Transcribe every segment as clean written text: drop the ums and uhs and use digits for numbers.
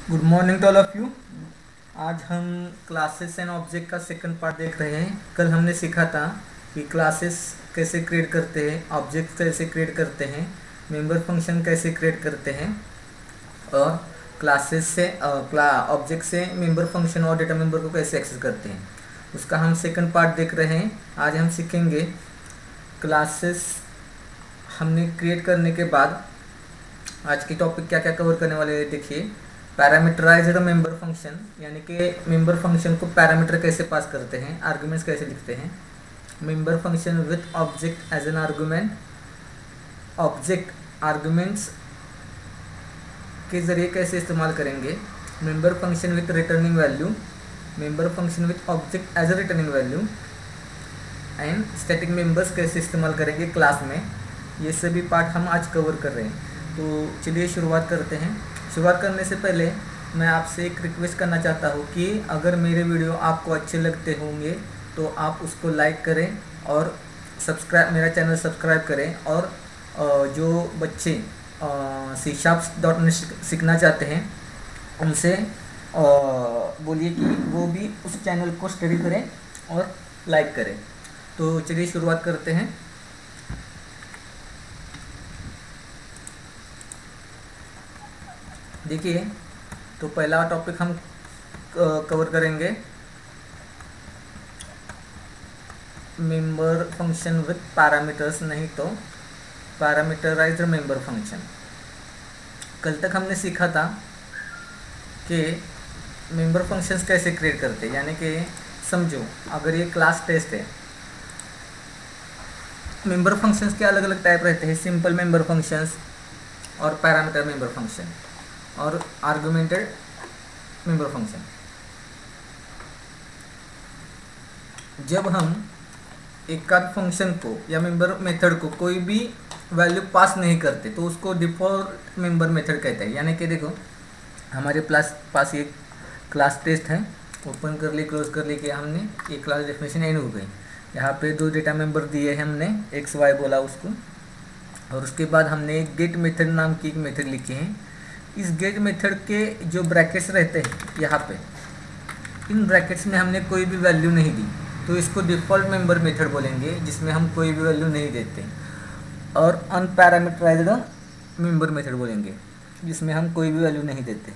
Good morning to all of you. आज हम classes and object का सेकंड पार्ट देख रहे हैं। कल हमने सीखा था कि क्लासेस कैसे क्रिएट करते हैं, ऑब्जेक्ट कैसे क्रिएट करते हैं, मेंबर फंक्शन कैसे क्रिएट करते हैं और क्लासेस से ऑब्जेक्ट से मेंबर फंक्शन और डेटा मेंबर को कैसे एक्सेस करते हैं। उसका हम सेकंड पार्ट देख रहे हैं। आज हम सीखेंगे क्लासेस हमने क्रिएट करने के बाद आज की टॉपिक क्या क्या कवर करने वाले हैं। देखिए, पैरामीटराइज्ड मेंबर फंक्शन, यानी कि मेंबर फंक्शन को पैरामीटर कैसे पास करते हैं, आर्गुमेंट्स कैसे लिखते हैं। Member function with object as an argument, object arguments के ज़रिए कैसे इस्तेमाल करेंगे। Member function with returning value, member function with object as a returning value and static members कैसे इस्तेमाल करेंगे क्लास में। ये सभी पार्ट हम आज कवर कर रहे हैं। तो चलिए शुरुआत करते हैं। शुरुआत करने से पहले मैं आपसे एक रिक्वेस्ट करना चाहता हूँ कि अगर मेरे वीडियो आपको अच्छे लगते होंगे तो आप उसको लाइक करें और मेरा चैनल सब्सक्राइब करें। और जो बच्चे C# सीखना चाहते हैं उनसे बोलिए कि वो भी उस चैनल को स्टडी करें और लाइक करें। तो चलिए शुरुआत करते हैं। देखिए, तो पहला टॉपिक हम कवर करेंगे मेंबर फंक्शन विथ पैरामीटर्स, नहीं तो पैरामीटराइज्ड मेंबर फंक्शन। कल तक हमने सीखा था कि मेंबर फंक्शंस कैसे क्रिएट करते हैं। यानी कि समझो, अगर ये क्लास टेस्ट है, मेंबर फंक्शंस के अलग अलग टाइप रहते हैं। सिंपल मेंबर फंक्शंस और पैरामीटर मेंबर फंक्शन और आर्गुमेंटेड मेंबर फंक्शन। जब हम एक फंक्शन को या मेंबर मेथड को कोई भी वैल्यू पास नहीं करते तो उसको डिफॉल्ट मेंबर मेथड कहते हैं। यानी कि देखो, हमारे पास एक क्लास टेस्ट है, ओपन कर ली, क्लोज कर ली कि हमने ये क्लास डेफिनेशन एंड हो गई। यहाँ पे दो डेटा मेंबर दिए हैं, हमने एक्स वाई बोला उसको, और उसके बाद हमने एक गेट मेथड नाम की एक मेथड लिखी है। इस गेट मेथड के जो ब्रैकेट्स रहते हैं यहाँ पे, इन ब्रैकेट्स में हमने कोई भी वैल्यू नहीं दी तो इसको डिफ़ॉल्ट मेंबर मेथड बोलेंगे, जिसमें हम कोई भी वैल्यू नहीं देते। और अनपैरामीटराइज्ड मेंबर मेथड बोलेंगे, जिसमें हम कोई भी वैल्यू नहीं देते।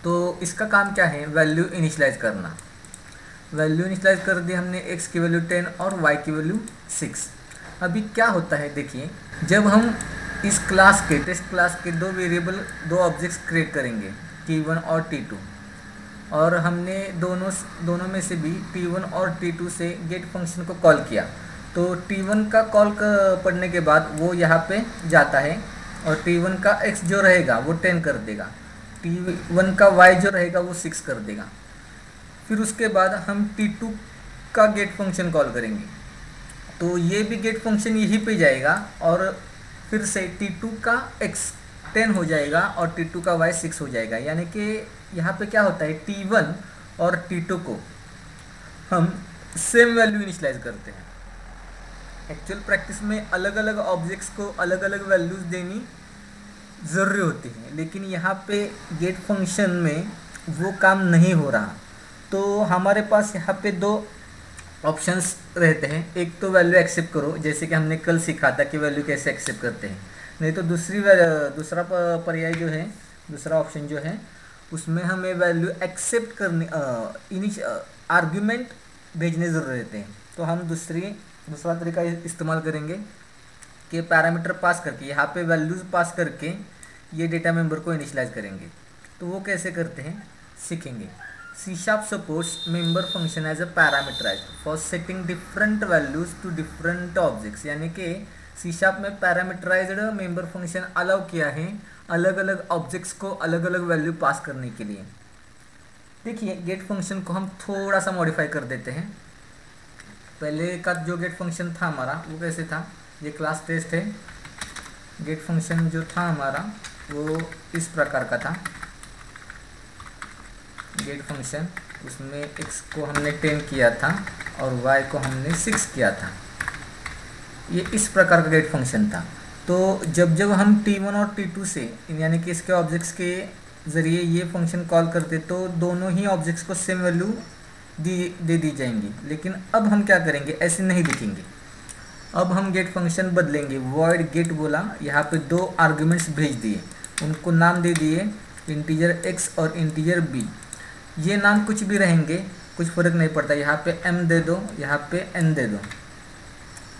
तो इसका काम क्या है, वैल्यू इनिशियलाइज करना। वैल्यू इनिशियलाइज कर दी हमने, x की वैल्यू 10 और y की वैल्यू 6। अभी क्या होता है, देखिए, जब हम इस क्लास के टेस्ट क्लास के दो वेरिएबल, दो ऑब्जेक्ट्स क्रिएट करेंगे, T1 और T2, और हमने दोनों में से भी T1 और T2 से गेट फंक्शन को कॉल किया, तो T1 का कॉल पढ़ने के बाद वो यहाँ पे जाता है और T1 का x जो रहेगा वो 10 कर देगा, T1 का y जो रहेगा वो 6 कर देगा। फिर उसके बाद हम T2 का गेट फंक्शन कॉल करेंगे, तो ये भी गेट फंक्शन यहीं पे जाएगा और फिर से T2 का x 10 हो जाएगा और T2 का y 6 हो जाएगा। यानी कि यहाँ पे क्या होता है, T1 और T2 को हम सेम वैल्यू इनिशियलाइज करते हैं। एक्चुअल प्रैक्टिस में अलग अलग ऑब्जेक्ट्स को अलग अलग वैल्यूज़ देनी ज़रूरी होती है, लेकिन यहाँ पे गेट फंक्शन में वो काम नहीं हो रहा। तो हमारे पास यहाँ पे दो ऑप्शंस रहते हैं। एक तो वैल्यू एक्सेप्ट करो, जैसे कि हमने कल सीखा था कि वैल्यू कैसे एक्सेप्ट करते हैं। नहीं तो दूसरा पर्याय जो है, दूसरा ऑप्शन जो है, उसमें हमें वैल्यू एक्सेप्ट करने आर्ग्यूमेंट भेजने ज़रूर रहते हैं। तो हम दूसरा तरीका इस्तेमाल करेंगे कि पैरामीटर पास करके, यहाँ पे वैल्यूज़ पास करके ये डेटा मेंबर को इनिशियलाइज करेंगे। तो वो कैसे करते हैं सीखेंगे। C# supports member function as a parameterized for setting different values to different objects। यानी कि C# में पैरामीटराइज्ड मेंबर फंक्शन अलाउ किया है अलग अलग ऑब्जेक्ट्स को अलग अलग वैल्यू पास करने के लिए। देखिए, गेट फंक्शन को हम थोड़ा सा मॉडिफाई कर देते हैं। पहले का जो गेट फंक्शन था हमारा वो कैसे था, ये क्लास टेस्ट है। गेट फंक्शन जो था हमारा वो इस प्रकार का था। गेट फंक्शन, उसमें x को हमने 10 किया था और y को हमने 6 किया था। ये इस प्रकार का गेट फंक्शन था। तो जब हम T1 और T2 से, यानी कि इसके ऑब्जेक्ट्स के ज़रिए ये फंक्शन कॉल करते तो दोनों ही ऑब्जेक्ट्स को सेम वैल्यू दे दी जाएंगी। लेकिन अब हम क्या करेंगे, ऐसे नहीं लिखेंगे। अब हम गेट फंक्शन बदलेंगे। वॉइड गेट बोला, यहाँ पे दो आर्ग्यूमेंट्स भेज दिए, उनको नाम दे दिए इंटीजर x और इंटीजर b। ये नाम कुछ भी रहेंगे, कुछ फ़र्क नहीं पड़ता। यहाँ पे m दे दो, यहाँ पे n दे दो,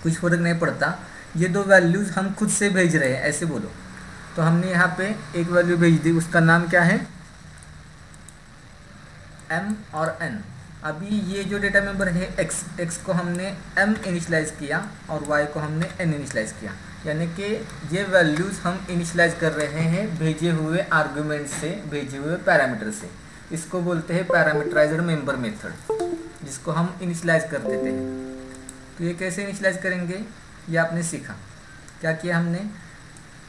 कुछ फ़र्क नहीं पड़ता। ये दो वैल्यूज़ हम खुद से भेज रहे हैं, ऐसे बोलो। तो हमने यहाँ पे एक वैल्यू भेज दी, उसका नाम क्या है, m और n। अभी ये जो डेटा मेंबर है x को हमने m इनिशलाइज किया और y को हमने n इनिशलाइज किया, यानी कि ये वैल्यूज़ हम इनिशलाइज कर रहे हैं भेजे हुए आर्गुमेंट से, भेजे हुए पैरामीटर से। इसको बोलते हैं पैरामीटराइज्ड मेंबर मेथड, जिसको हम इनिशलाइज कर देते हैं। तो ये कैसे इनिशलाइज करेंगे, ये आपने सीखा। क्या किया हमने,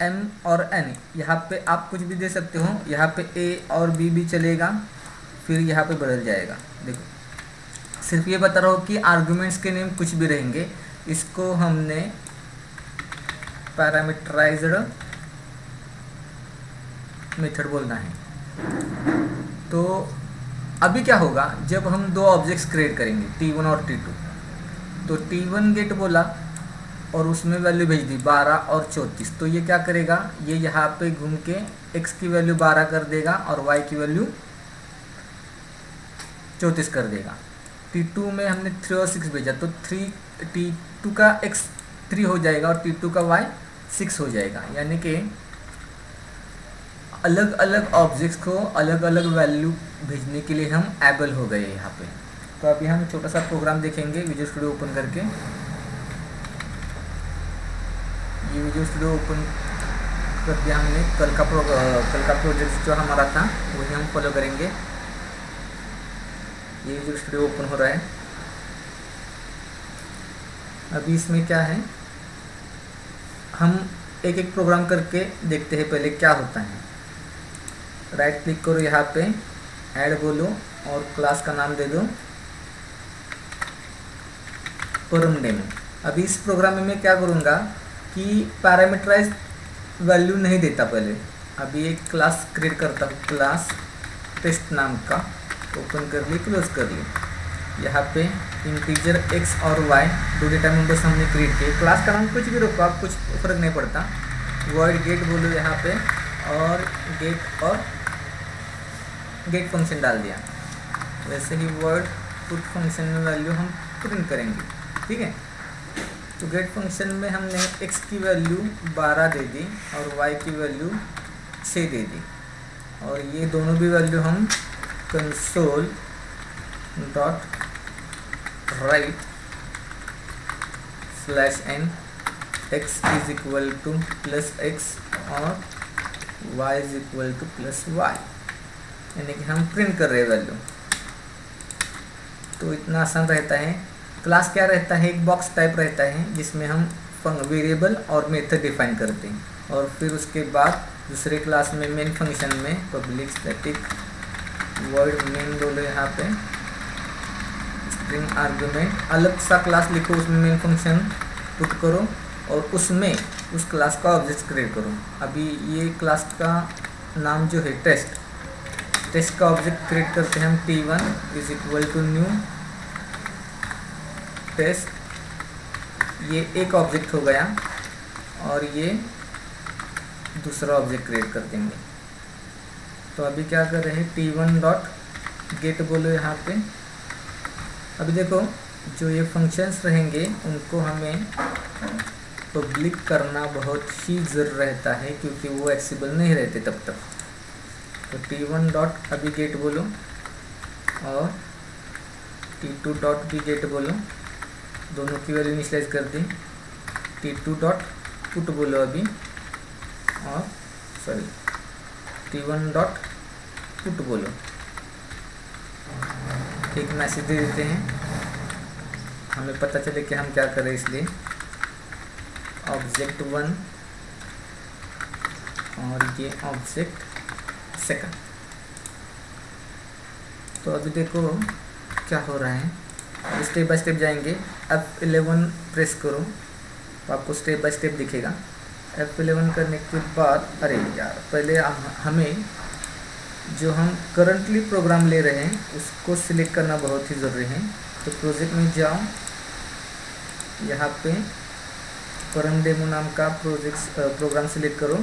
m और n, यहाँ पे आप कुछ भी दे सकते हो, यहाँ पे a और b भी चलेगा, फिर यहाँ पे बदल जाएगा। देखो, सिर्फ ये बता रहा हूँ कि आर्गुमेंट्स के नेम कुछ भी रहेंगे। इसको हमने पैरामीटराइज्ड मेथड बोलना है। तो अभी क्या होगा, जब हम दो ऑब्जेक्ट्स क्रिएट करेंगे t1 और t2, तो t1 गेट बोला और उसमें वैल्यू भेज दी 12 और 34। तो ये क्या करेगा, ये यहाँ पे घूम के x की वैल्यू 12 कर देगा और y की वैल्यू 34 कर देगा। t2 में हमने 3 और 6 भेजा, तो t2 का x 3 हो जाएगा और t2 का y 6 हो जाएगा। यानी कि अलग अलग ऑब्जेक्ट्स को अलग अलग वैल्यू भेजने के लिए हम एबल हो गए यहाँ पे। तो अभी हम छोटा सा प्रोग्राम देखेंगे विजुअल स्टूडियो ओपन करके। ये विजुअल स्टूडियो ओपन कर दिया हमने। कल का प्रोजेक्ट जो हमारा था वही हम फॉलो करेंगे। ये विजुअल स्टूडियो ओपन हो रहा है। अभी इसमें क्या है, हम एक एक प्रोग्राम करके देखते हैं पहले क्या होता है। राइट क्लिक करो, यहाँ पे ऐड बोलो और क्लास का नाम दे दो परम डेमो। अभी इस प्रोग्राम में मैं क्या करूँगा कि पैरामीटराइज वैल्यू नहीं देता पहले। अभी एक क्लास क्रिएट करता हूँ, क्लास टेस्ट नाम का। ओपन कर ली, क्लोज कर ली। यहाँ पे इंटीजर x और y दो डेटा मेंबर्स हमने क्रिएट किए। क्लास का नाम कुछ भी रखो आप, कुछ फर्क नहीं पड़ता। वॉइड गेट बोलो यहाँ पे और गेट फंक्शन डाल दिया। वैसे ही वर्ड पुट फंक्शन में वैल्यू हम प्रिंट करेंगे, ठीक है। तो गेट फंक्शन में हमने x की वैल्यू 12 दे दी और y की वैल्यू 6 दे दी, और ये दोनों भी वैल्यू हम console dot right /n x is equal two plus x और y is equal two plus y, यानी कि हम प्रिंट कर रहे हैं वैल्यू। तो इतना आसान रहता है। क्लास क्या रहता है, एक बॉक्स टाइप रहता है जिसमें हम वेरिएबल और मेथड डिफाइन करते हैं, और फिर उसके बाद दूसरे क्लास में मेन फंक्शन में पब्लिक स्टैटिक वर्ड मेन बोलो, यहाँ पे स्ट्रिंग आर्गुमेंट अलग सा क्लास लिखो, उसमें मेन फंक्शन पुट करो और उसमें उस क्लास का ऑब्जेक्ट क्रिएट करो। अभी ये क्लास का नाम जो है टेस्ट का ऑब्जेक्ट क्रिएट करते हैं हम। t1 is equal to new test, ये एक ऑब्जेक्ट हो गया और ये दूसरा ऑब्जेक्ट क्रिएट कर देंगे। तो अभी क्या कर रहे हैं, t1 डॉट गेट बोलो यहाँ पे। अभी देखो, जो ये फंक्शंस रहेंगे उनको हमें पब्लिक करना बहुत ही ज़रूर रहता है, क्योंकि वो एक्सेसिबल नहीं रहते तब तक। तो t1 डॉट अभी गेट बोलो और t2 डॉट भी गेट बोलो, दोनों की वैल्यू इनिशियलाइज कर दी। t2 डॉट पुट बोलो अभी, और t1 डॉट पुट बोलो। एक मैसेज दे देते हैं, हमें पता चले कि हम क्या कर रहे हैं, इसलिए ऑब्जेक्ट 1 और ये ऑब्जेक्ट सेकंड। तो अभी देखो क्या हो रहा है, स्टेप बाय स्टेप जाएंगे। F11 प्रेस करो तो आपको स्टेप बाय स्टेप दिखेगा। F11 करने के बाद, अरे यार, पहले हमें जो हम करंटली प्रोग्राम ले रहे हैं उसको सिलेक्ट करना बहुत ही ज़रूरी है। तो प्रोजेक्ट में जाओ, यहाँ पे परम डेमो नाम का प्रोग्राम सिलेक्ट करो।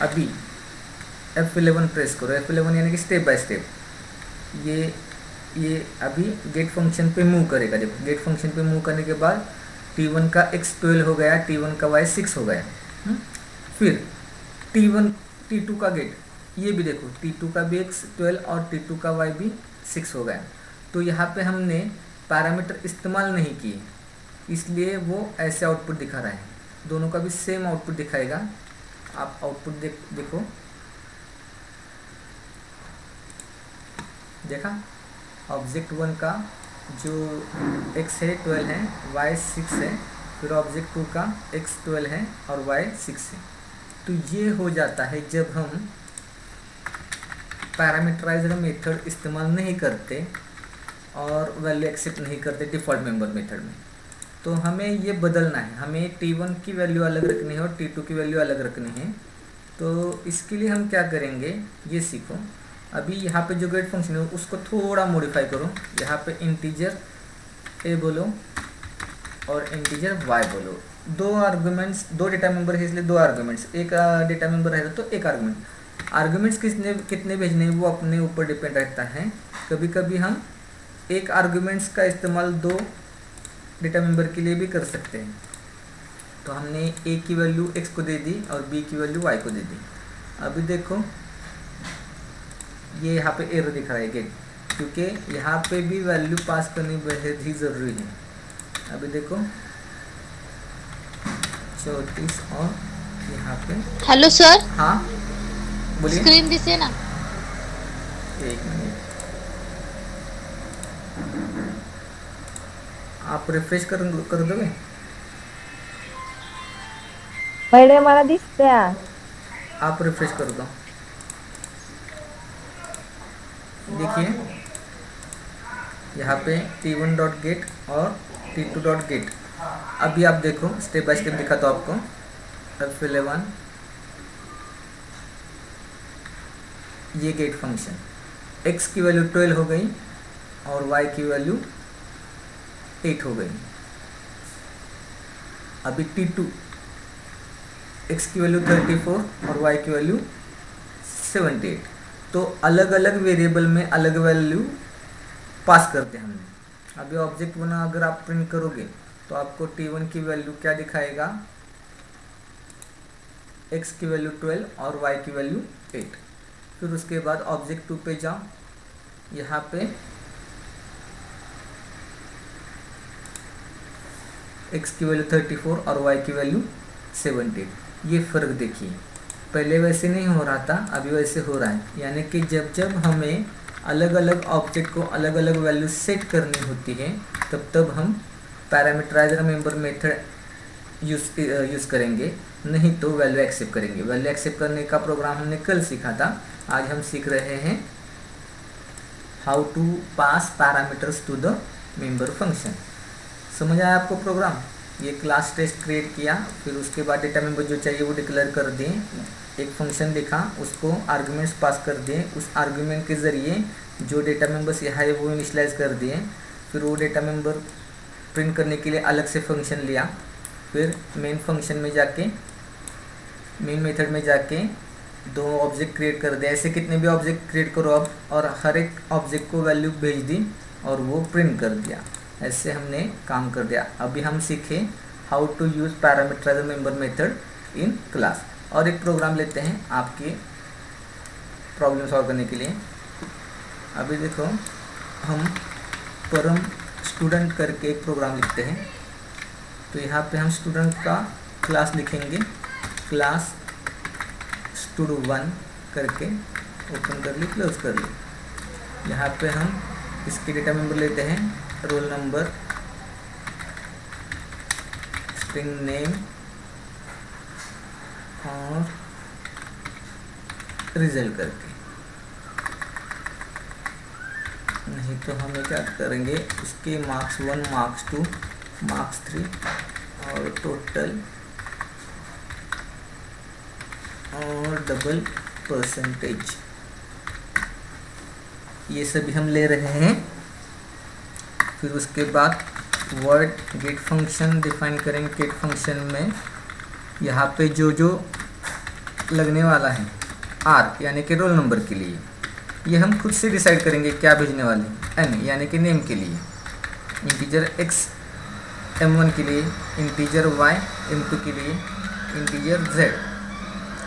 अभी F11 प्रेस करो, F11 यानी कि स्टेप बाय स्टेप ये अभी गेट फंक्शन पे मूव करेगा। देखो गेट फंक्शन पे मूव करने के बाद T1 का x 12 हो गया, T1 का y 6 हो गया। फिर T1 T2 का गेट, ये भी देखो T2 का भी x 12 और T2 का y भी 6 हो गया। तो यहाँ पे हमने पैरामीटर इस्तेमाल नहीं किए, इसलिए वो ऐसे आउटपुट दिखा रहा है। दोनों का भी सेम आउटपुट दिखाएगा। आप आउटपुट देखो, देखा ऑब्जेक्ट 1 का जो x है 12 है, y 6 है। फिर ऑब्जेक्ट 2 का x 12 है और y 6 है। तो ये हो जाता है जब हम पैरामीटराइज्ड मेथड इस्तेमाल नहीं करते और वैल्यू एक्सेप्ट नहीं करते डिफ़ॉल्ट मेंबर मेथड में। तो हमें ये बदलना है, हमें T1 की वैल्यू अलग रखनी है और T2 की वैल्यू अलग रखनी है। तो इसके लिए हम क्या करेंगे, ये सीखो। अभी यहाँ पे जो गेट फंक्शन है उसको थोड़ा मॉडिफाई करो। यहाँ पे इंटीजर a बोलो और इंटीजर y बोलो। दो आर्गुमेंट्स, दो डेटा मेंबर है इसलिए दो आर्गुमेंट्स, एक डेटा मेंबर है तो एक आर्गुमेंट। आर्गुमेंट्स कितने भेजने हैं वो अपने ऊपर डिपेंड रहता है। कभी कभी हम एक आर्गुमेंट्स का इस्तेमाल दो डेटा मेंबर के लिए भी कर सकते हैं। तो हमने a की वैल्यू x को दे दी और b की वैल्यू y को दे दी। अभी देखो ये यहाँ पे एरर दिख रहा है गेट, क्योंकि यहाँ पे भी वैल्यू पास करनी बेहद ही ज़रूरी है। अभी देखो 34 और यहाँ पे। Hello sir. हाँ बोलिए। स्क्रीन दिसे ना, एक मिनट आप रिफ्रेश कर दोगे? पहले मला दिसत्या, आप रिफ्रेश कर दो। देखिए यहाँ पे T1 डॉट गेट और T2 डॉट गेट। अभी आप देखो स्टेप बाय स्टेप दिखा तो आपको। F11 ये गेट फंक्शन, x की वैल्यू 12 हो गई और y की वैल्यू 8 हो गई। अभी T2 x की वैल्यू 34 और y की वैल्यू 78। तो अलग अलग वेरिएबल में अलग वैल्यू पास करते हैं हमने। अभी ऑब्जेक्ट बना अगर आप प्रिंट करोगे तो आपको T1 की वैल्यू क्या दिखाएगा, x की वैल्यू 12 और y की वैल्यू 8। फिर उसके बाद ऑब्जेक्ट 2 पे जाओ, यहाँ पे x की वैल्यू 34 और y की वैल्यू 78। ये फ़र्क देखिए, पहले वैसे नहीं हो रहा था, अभी वैसे हो रहा है। यानी कि जब जब हमें अलग अलग ऑब्जेक्ट को अलग अलग वैल्यू सेट करनी होती है तब हम पैरामीटराइज्ड मेंबर मेथड यूज़ करेंगे, नहीं तो वैल्यू एक्सेप्ट करेंगे। वैल्यू एक्सेप्ट करने का प्रोग्राम हमने कल सीखा था। आज हम सीख रहे हैं how to pass parameters to the member function. समझ आया आपको प्रोग्राम? ये क्लास टेस्ट क्रिएट किया, फिर उसके बाद डेटा मेंबर जो चाहिए वो डिक्लेयर कर दिए, एक फंक्शन लिखा, उसको आर्गुमेंट्स पास कर दिए, उस आर्गुमेंट के ज़रिए जो डेटा मेंबर्स यहाँ है वो इनिशियलाइज कर दिए। फिर वो डेटा मेंबर प्रिंट करने के लिए अलग से फंक्शन लिया। फिर मेन फंक्शन में जाके, मेन मेथड में जाके दो ऑब्जेक्ट क्रिएट कर दिया। ऐसे कितने भी ऑब्जेक्ट क्रिएट करो अब, और हर एक ऑब्जेक्ट को वैल्यू भेज दी और वो प्रिंट कर दिया। ऐसे हमने काम कर दिया। अभी हम सीखे how to use parameterised member method in class. और एक प्रोग्राम लेते हैं आपकी प्रॉब्लम सॉल्व करने के लिए। अभी देखो हम परम स्टूडेंट करके एक प्रोग्राम लिखते हैं। तो यहाँ पे हम स्टूडेंट का क्लास लिखेंगे, क्लास stud1 करके ओपन कर ली, क्लोज कर ली। यहाँ पे हम इसके डेटा मेंबर लेते हैं, रोल नंबर, स्ट्रिंग नेम और रिजल्ट करके। नहीं तो हमें क्या करेंगे, इसके मार्क्स 1, मार्क्स 2, मार्क्स 3 और टोटल और डबल परसेंटेज ये सभी हम ले रहे हैं। फिर उसके बाद वर्ड गेट फंक्शन डिफाइन करेंगे। गेट फंक्शन में यहाँ पे जो जो लगने वाला है आर यानी कि रोल नंबर के लिए, ये हम खुद से डिसाइड करेंगे क्या भेजने वाले हैं। एन यानी कि नेम के लिए, इंटीजर एक्स m1 के लिए, इंटीजर y m2 के लिए, इंटीजर z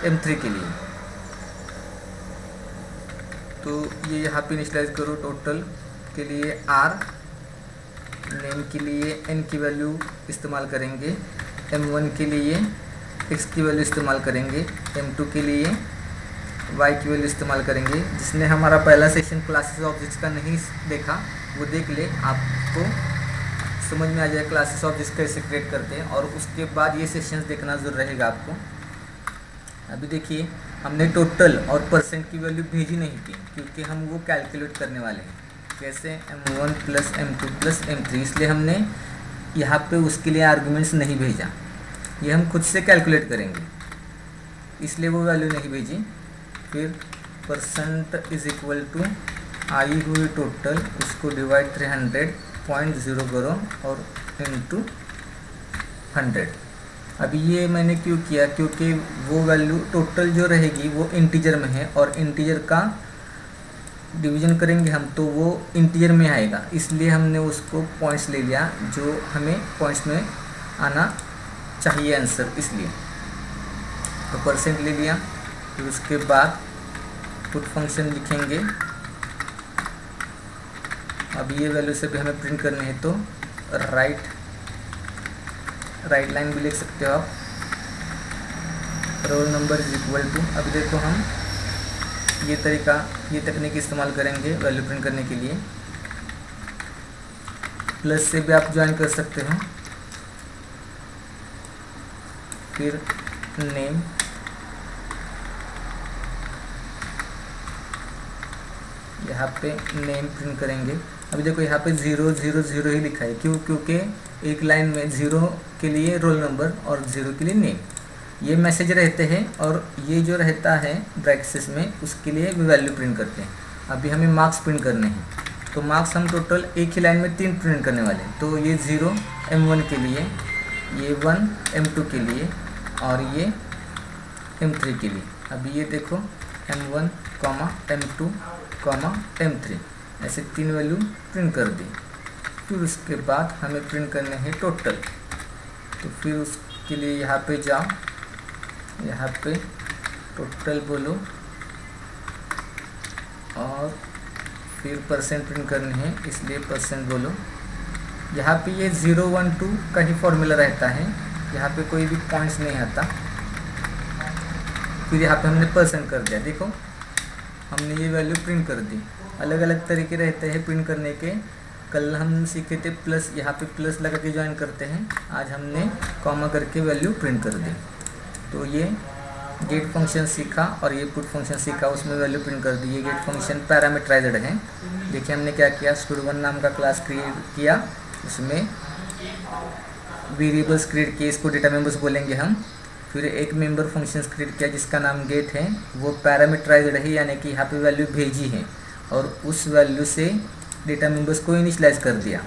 m3 के लिए। तो ये यहाँ पे इनिशियलाइज करो। टोटल के लिए r, नेम के लिए n की वैल्यू इस्तेमाल करेंगे, m1 के लिए x की वैल्यू इस्तेमाल करेंगे, m2 के लिए y की वैल्यू इस्तेमाल करेंगे। जिसने हमारा पहला सेक्शन क्लासेस ऑब्जेक्ट्स का नहीं देखा वो देख ले, आपको समझ में आ जाए क्लासेस ऑब्जेक्ट्स कैसे क्रिएट करते हैं। और उसके बाद ये सेशंस देखना जरूर रहेगा आपको। अभी देखिए हमने टोटल और परसेंट की वैल्यू भेजी नहीं थी क्योंकि हम वो कैलकुलेट करने वाले हैं कैसे m1 plus m2 plus m3, इसलिए हमने यहाँ पे उसके लिए आर्गुमेंट्स नहीं भेजा। ये हम खुद से कैलकुलेट करेंगे इसलिए वो वैल्यू नहीं भेजी। फिर परसेंट इज इक्वल टू आई हुई टोटल, उसको डिवाइड 300.0 करो और इंटू 100। अभी ये मैंने क्यों किया, क्योंकि वो वैल्यू टोटल जो रहेगी वो इंटीजर में है और इंटीजर का डिवीजन करेंगे हम तो वो इंटीजर में आएगा, इसलिए हमने उसको पॉइंट्स ले लिया जो हमें पॉइंट्स में आना चाहिए आंसर, इसलिए तो परसेंट ले लिया। फिर उसके बाद पुट फंक्शन लिखेंगे। अब ये वैल्यू से भी हमें प्रिंट करनी है तो राइट लाइन भी लिख सकते हो आप, roll number is equal to. अभी देखो हम ये तकनीक इस्तेमाल करेंगे वैल्यू प्रिंट करने के लिए। प्लस से भी आप ज्वाइन कर सकते हो। फिर नेम, यहाँ पे नेम प्रिंट करेंगे। अभी देखो यहाँ पे 0 0 0 ही लिखा है, क्यों? क्योंकि एक लाइन में 0 के लिए रोल नंबर और 0 के लिए नेम, ये मैसेज रहते हैं। और ये जो रहता है ब्रैकेट्स में उसके लिए भी वैल्यू प्रिंट करते हैं। अभी हमें मार्क्स प्रिंट करने हैं तो मार्क्स हम टोटल एक ही लाइन में 3 प्रिंट करने वाले हैं। तो ये 0 m1 के लिए, ये 1 m2 के लिए और ये m3 के लिए। अभी ये देखो m1, m2, m3 ऐसे 3 वैल्यू प्रिंट कर दी। फिर उसके बाद हमें प्रिंट करने हैं टोटल, तो फिर उसके लिए यहाँ पे जाओ, यहाँ पे टोटल बोलो और फिर परसेंट प्रिंट करने हैं इसलिए परसेंट बोलो। यहाँ पे ये 0 1 2 का ही फॉर्मूला रहता है, यहाँ पे कोई भी पॉइंट्स नहीं आता। फिर यहाँ पे हमने परसेंट कर दिया। देखो हमने ये वैल्यू प्रिंट कर दी। अलग अलग तरीके रहते हैं प्रिंट करने के। कल हम सीखे थे प्लस, यहाँ पे प्लस लगा के ज्वाइन करते हैं। आज हमने कॉमा करके वैल्यू प्रिंट कर दी। तो ये गेट फंक्शन सीखा और ये पुट फंक्शन सीखा, उसमें वैल्यू प्रिंट कर दी। ये गेट फंक्शन पैरामीटराइज्ड है। देखिए हमने क्या किया, स्टूड1 नाम का क्लास क्रिएट किया, उसमें वेरिएबल्स क्रिएट किए, इसको डेटा मेंबर्स बोलेंगे हम। फिर एक मेंबर फंक्शंस क्रिएट किया जिसका नाम गेट है, वो पैरामीटराइज्ड है, यानी कि यहाँ पे वैल्यू भेजी है और उस वैल्यू से डेटा मेंबर्स को इनिशियलाइज कर दिया।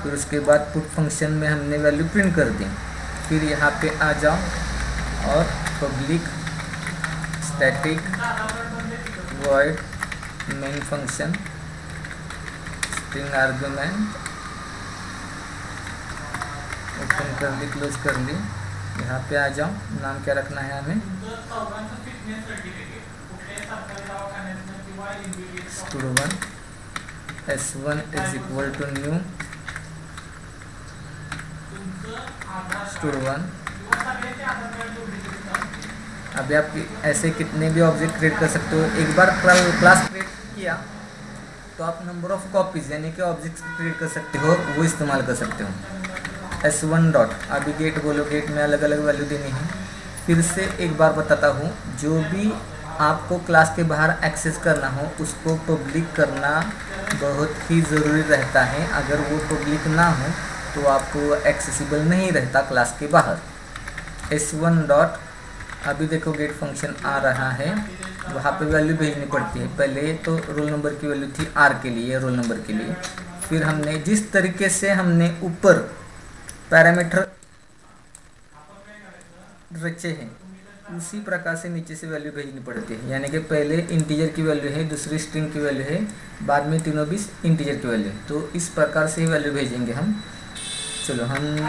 फिर उसके बाद पुट फंक्शन में हमने वैल्यू प्रिंट कर दी। फिर यहाँ पे आ जाओ और public static void main function string argument open कर ली, क्लोज कर ली। यहाँ पे आ जाओ, नाम क्या रखना है हमें, स्टूड1 s1 is equal to new स्टूड1। अभी आप ऐसे कितने भी ऑब्जेक्ट क्रिएट कर सकते हो। एक बार क्लास क्रिएट किया तो आप नंबर ऑफ कॉपीज यानी कि ऑब्जेक्ट्स क्रिएट कर सकते हो, वो इस्तेमाल कर सकते हो। s1 डॉट, अभी गेट बोलो, गेट में अलग अलग वैल्यू देनी है। फिर से एक बार बताता हूँ, जो भी आपको क्लास के बाहर एक्सेस करना हो उसको पब्लिक करना बहुत ही ज़रूरी रहता है। अगर वो पब्लिक ना हो तो आपको एक्सेसिबल नहीं रहता क्लास के बाहर। s1 डॉट, अभी देखो गेट फंक्शन आ रहा है वहाँ पे वैल्यू भेजनी पड़ती है। पहले तो रोल नंबर की वैल्यू थी आर के लिए, रोल नंबर के लिए। फिर हमने जिस तरीके से हमने ऊपर पैरामीटर रचे हैं उसी प्रकार से नीचे से वैल्यू भेजनी पड़ती है। यानी कि पहले इंटीजर की वैल्यू है, दूसरी स्ट्रिंग की वैल्यू है, बाद में तीनों भी इंटीजर की वैल्यू है। तो इस प्रकार से ही वैल्यू भेजेंगे हम। चलो हम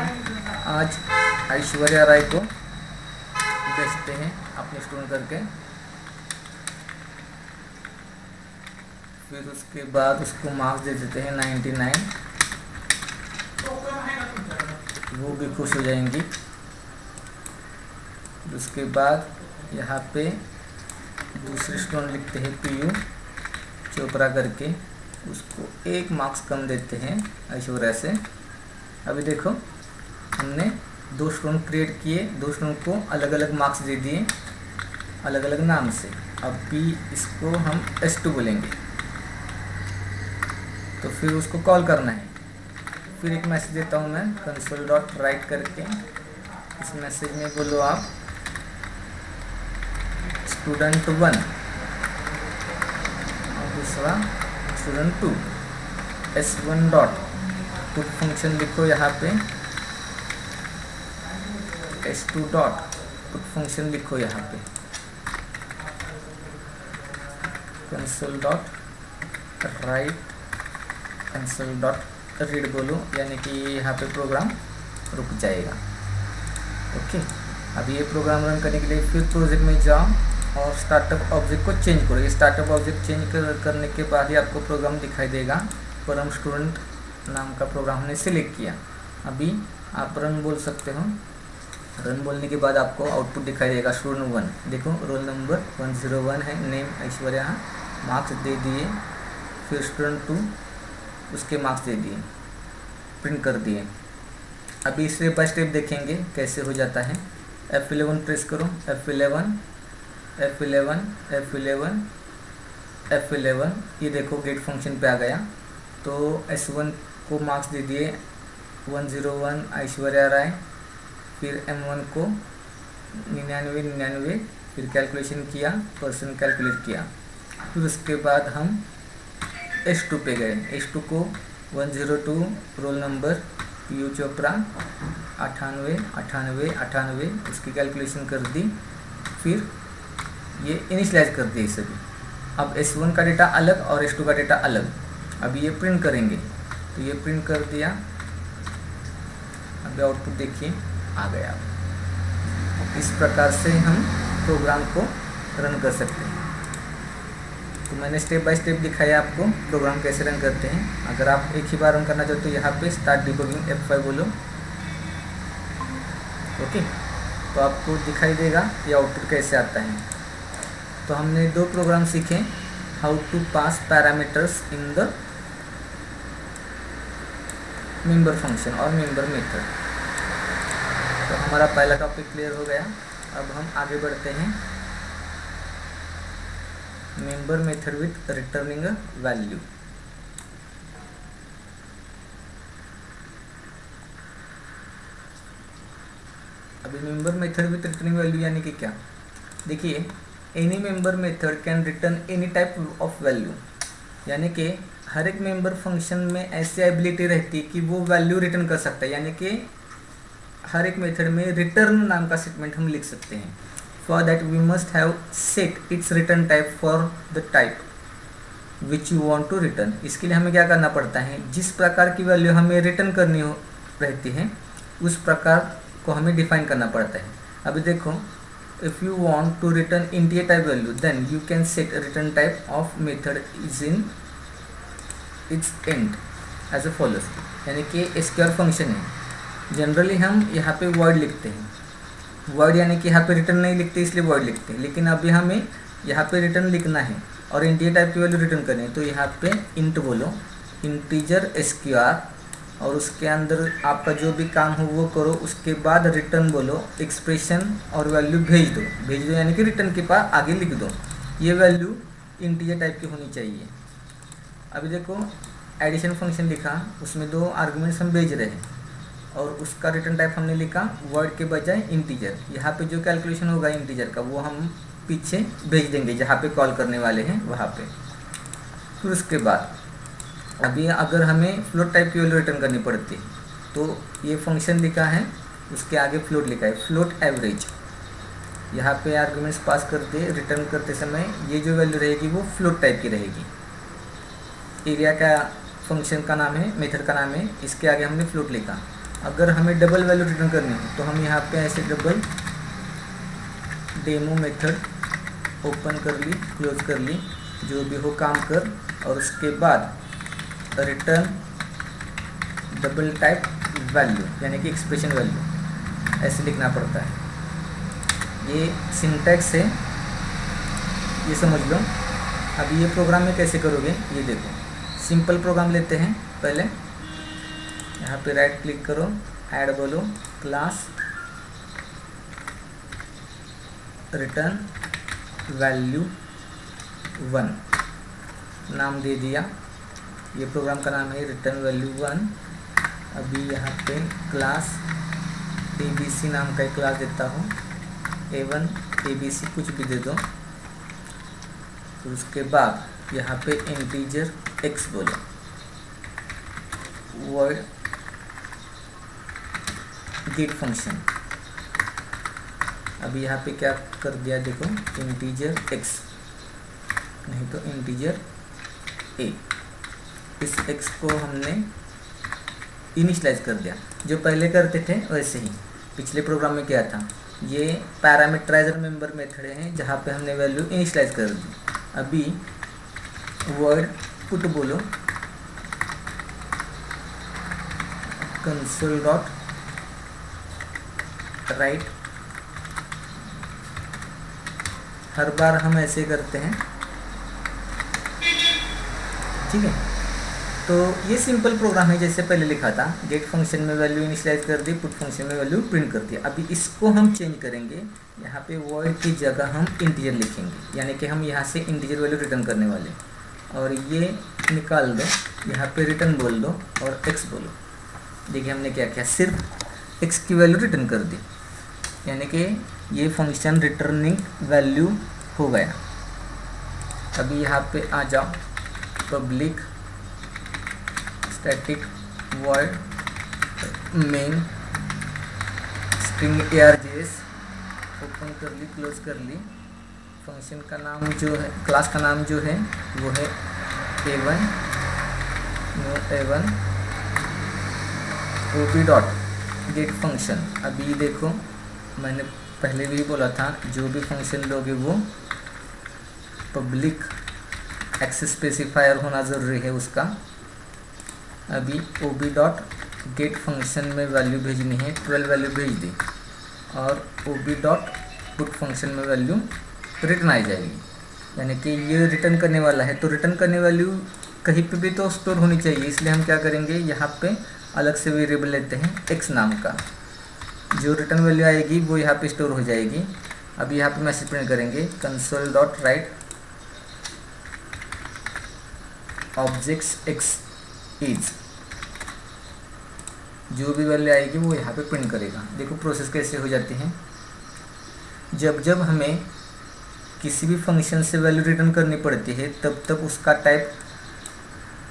आज ऐश्वर्या राय को भेजते हैं अपने स्टूडेंट करके। फिर उसके बाद उसको मार्क्स दे देते हैं 99, वो भी खुश हो जाएंगी। उसके बाद यहाँ पे दूसरे स्टूडेंट लिखते हैं पीयू चोपड़ा करके, उसको 1 मार्क्स कम देते हैं ऐश्वर्या से। अभी देखो हमने 2 स्टूडेंट क्रिएट किए, 2 स्टूडेंट को अलग अलग मार्क्स दे दिए अलग अलग नाम से। अब भी इसको हम S2 बोलेंगे, तो फिर उसको कॉल करना है। फिर एक मैसेज देता हूँ मैं console.write करके। इस मैसेज में बोलो आप स्टूडेंट 1 और दूसरा student 2, S1 dot put function लिखो यहाँ पे, S2 डॉट पुट फंक्शन लिखो यहाँ पे, console.write console.read बोलो, यानी कि यहाँ पे प्रोग्राम रुक जाएगा। ओके, अभी ये प्रोग्राम रन करने के लिए फिर प्रोजेक्ट में जाओ और स्टार्टअप ऑब्जेक्ट को चेंज करो। ये स्टार्टअप ऑब्जेक्ट चेंज करने के बाद ही आपको प्रोग्राम दिखाई देगा। परम स्टूडेंट नाम का प्रोग्राम हमने सिलेक्ट किया। अभी आप रन बोल सकते हो। रन बोलने के बाद आपको आउटपुट दिखाई देगा स्टूडेंट 1। देखो रोल नंबर 101 है, नेम ऐश्वर्या, मार्क्स दे दिए। फिर स्टूडेंट 2 उसके मार्क्स दे दिए, प्रिंट कर दिए। अभी स्टेप बाय स्टेप देखेंगे कैसे हो जाता है। F11 प्रेस करो, F11 F11 F11 F11, ये देखो गेट फंक्शन पे आ गया। तो S1 को मार्क्स दे दिए 101 ऐश्वर्या राय, फिर M1 को 99, फिर कैलकुलेशन किया, परसेंट कैलकुलेट किया। फिर उसके बाद हम S2 पे गए। S2 को 102 रोल नंबर पीयू चोपड़ा 98 उसकी कैलकुलेशन कर दी। फिर ये इनिशियलाइज कर दिए सभी। अब S1 का डेटा अलग और S2 का डेटा अलग। अभी ये प्रिंट करेंगे, तो ये प्रिंट कर दिया। अभी आउटपुट देखिए आ गया। इस प्रकार से हम प्रोग्राम को रन कर सकते हैं। तो मैंने स्टेप बाय स्टेप दिखाया आपको प्रोग्राम कैसे रन करते हैं। अगर आप एक ही बार रन करना चाहते हो तो यहाँ पे स्टार्ट डिबगिंग F5 बोलो। ओके, तो आपको दिखाई देगा ये आउटपुट कैसे आता है। तो हमने 2 प्रोग्राम सीखे, how to pass parameters in the member function और मेंबर मेथड। तो हमारा पहला टॉपिक क्लियर हो गया। अब हम आगे बढ़ते हैं। Member method with returning value. अभी member method with returning value यानी कि क्या, देखिए any member method can return any type of value. यानी कि हर एक मेंबर फंक्शन में ऐसी एबिलिटी रहती है कि वो वैल्यू रिटर्न कर सकता है। यानी कि हर एक मेथड में रिटर्न नाम का स्टेटमेंट हम लिख सकते हैं। For that we must have set its return type for the type which you want to return. इसके लिए हमें क्या करना पड़ता है, जिस प्रकार की वैल्यू हमें रिटर्न करनी हो रहती है उस प्रकार को हमें डिफाइन करना पड़ता है। अभी देखो, if you want to return integer type value then you can set return type of method is in its and as a follows. यानी कि स्क्वायर फंक्शन है, जनरली हम यहाँ पे वॉइड लिखते हैं। वॉइड यानी कि यहाँ पे रिटर्न नहीं लिखते इसलिए वॉइड लिखते हैं, लेकिन अभी हमें यहाँ पे रिटर्न लिखना है और इंटीजर टाइप की वैल्यू रिटर्न करनी है। तो यहाँ पे इंट बोलो, इंटीजर स्क्वायर, और उसके अंदर आपका जो भी काम हो वो करो। उसके बाद रिटर्न बोलो, एक्सप्रेशन और वैल्यू भेज दो यानी कि रिटर्न के पास आगे लिख दो। ये वैल्यू इंटीजर टाइप की होनी चाहिए। अभी देखो एडिशन फंक्शन लिखा, उसमें 2 आर्गुमेंट्स हम भेज रहे हैं और उसका रिटर्न टाइप हमने लिखा वर्ड के बजाय इंटीजर। यहाँ पे जो कैलकुलेशन होगा इंटीजर का वो हम पीछे भेज देंगे जहाँ पे कॉल करने वाले हैं वहाँ पे। फिर उसके बाद अभी अगर हमें फ्लोट टाइप की वैल्यू रिटर्न करनी पड़ती है तो ये फंक्शन लिखा है, उसके आगे फ्लोट लिखा है, फ्लोट एवरेज। यहाँ पे आर्गुमेंट्स पास करते रिटर्न करते समय ये जो वैल्यू रहेगी वो फ्लोट टाइप की रहेगी। एरिया का फंक्शन का नाम है, मेथड का नाम है, इसके आगे हमने फ्लोट लिखा। अगर हमें डबल वैल्यू रिटर्न करनी है तो हम यहाँ पे ऐसे डबल डेमो मेथड ओपन कर ली, क्लोज कर ली, जो भी हो काम कर, और उसके बाद रिटर्न डबल टाइप वैल्यू यानी कि एक्सप्रेशन वैल्यू ऐसे लिखना पड़ता है। ये सिंटैक्स है, ये समझ लो। अभी ये प्रोग्राम में कैसे करोगे ये देखो। सिंपल प्रोग्राम लेते हैं पहले, यहाँ पे राइट क्लिक करो, ऐड बोलो, क्लास रिटर्न वैल्यू 1 नाम दे दिया। ये प्रोग्राम का नाम है रिटर्न वैल्यू 1। अभी यहाँ पे क्लास ABC नाम का एक क्लास देता हूँ, A1 ABC कुछ भी दे दो। तो उसके बाद यहाँ पे इंटीजर x बोलो, वर्ड गेट फंक्शन। अभी यहाँ पे क्या कर दिया देखो, इंटीजर x नहीं तो इंटीजर a। इस x को हमने इनिशियलाइज कर दिया, जो पहले करते थे वैसे ही पिछले प्रोग्राम में किया था। ये पैरामीटराइजर मेंबर मेथड है जहाँ पे हमने वैल्यू इनिशियलाइज कर दी। अभी वर्ड पुट बोलो, कंसोल डॉट राइट। हर बार हम ऐसे करते हैं, ठीक है। तो ये सिंपल प्रोग्राम है जैसे पहले लिखा था। गेट फंक्शन में वैल्यू इनिशियलाइज कर दी, पुट फंक्शन में वैल्यू प्रिंट कर दी। अभी इसको हम चेंज करेंगे, यहाँ पे वॉइड की जगह हम इंटीजर लिखेंगे, यानी कि हम यहाँ से इंटीजर वैल्यू रिटर्न करने वाले। और ये निकाल दो, यहाँ पे रिटर्न बोल दो और x बोलो। देखिए हमने क्या किया, सिर्फ x की वैल्यू रिटर्न कर दी, यानी कि ये फंक्शन रिटर्निंग वैल्यू हो गया। अभी यहाँ पे आ जाओ, public static void main string args open कर ली, क्लोज कर ली। फंक्शन का नाम जो है, क्लास का नाम जो है वो है A1 new A1 OP dot get function. अभी देखो मैंने पहले भी बोला था, जो भी फंक्शन लोगे वो पब्लिक एक्सेस स्पेसिफायर होना ज़रूरी है उसका। अभी OP डॉट गेट फंक्शन में वैल्यू भेजनी है, 12 वैल्यू भेज दी, और OP डॉट पुट फंक्शन में वैल्यू रिटर्न आ जाएगी, यानी कि ये रिटर्न करने वाला है। तो रिटर्न करने वैल्यू कहीं पे भी तो स्टोर होनी चाहिए, इसलिए हम क्या करेंगे, यहाँ पे अलग से वेरिएबल लेते हैं x नाम का। जो रिटर्न वैल्यू आएगी वो यहाँ पे स्टोर हो जाएगी। अब यहाँ पे मैसेज प्रिंट करेंगे, console dot right objects x is. जो भी वैल्यू आएगी वो यहाँ पे प्रिंट करेगा। देखो प्रोसेस कैसे हो जाती है। जब जब हमें किसी भी फंक्शन से वैल्यू रिटर्न करनी पड़ती है तब तब उसका टाइप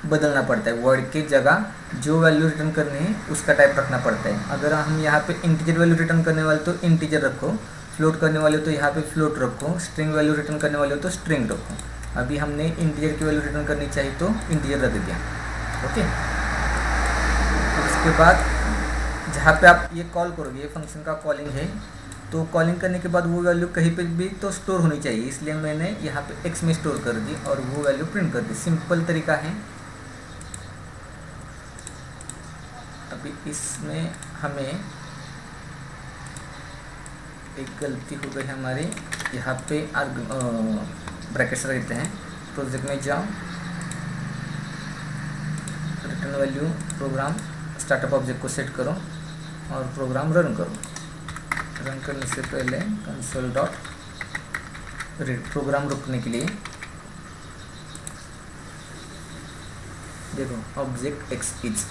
बदलना पड़ता है। वर्ड की जगह जो वैल्यू रिटर्न करनी है उसका टाइप रखना पड़ता है। अगर हम यहाँ पे इंटीजर वैल्यू रिटर्न करने वाले तो इंटीजर रखो, फ्लोट करने वाले तो यहाँ पे फ्लोट रखो, स्ट्रिंग वैल्यू रिटर्न करने वाले तो स्ट्रिंग रखो। अभी हमने इंटीजर की वैल्यू रिटर्न करनी चाहिए तो इंटीजर रख दिया, ओके। उसके बाद जहाँ पे आप ये कॉल करोगे, ये फंक्शन का कॉलिंग है, तो कॉलिंग करने के बाद वो वैल्यू कहीं पे भी तो स्टोर होनी चाहिए, इसलिए मैंने यहाँ पे x में स्टोर कर दी और वो वैल्यू प्रिंट कर दी। सिंपल तरीका है। अभी इसमें हमें एक गलती हो गई हमारी, यहाँ पे ब्रैकेट्स रहते हैं। प्रोजेक्ट में जाओ, return value program startup object को सेट करो और प्रोग्राम रन करो। रन करने से पहले कंसोल डॉट रीड, प्रोग्राम रुकने के लिए देखो ऑब्जेक्ट एक्स इज।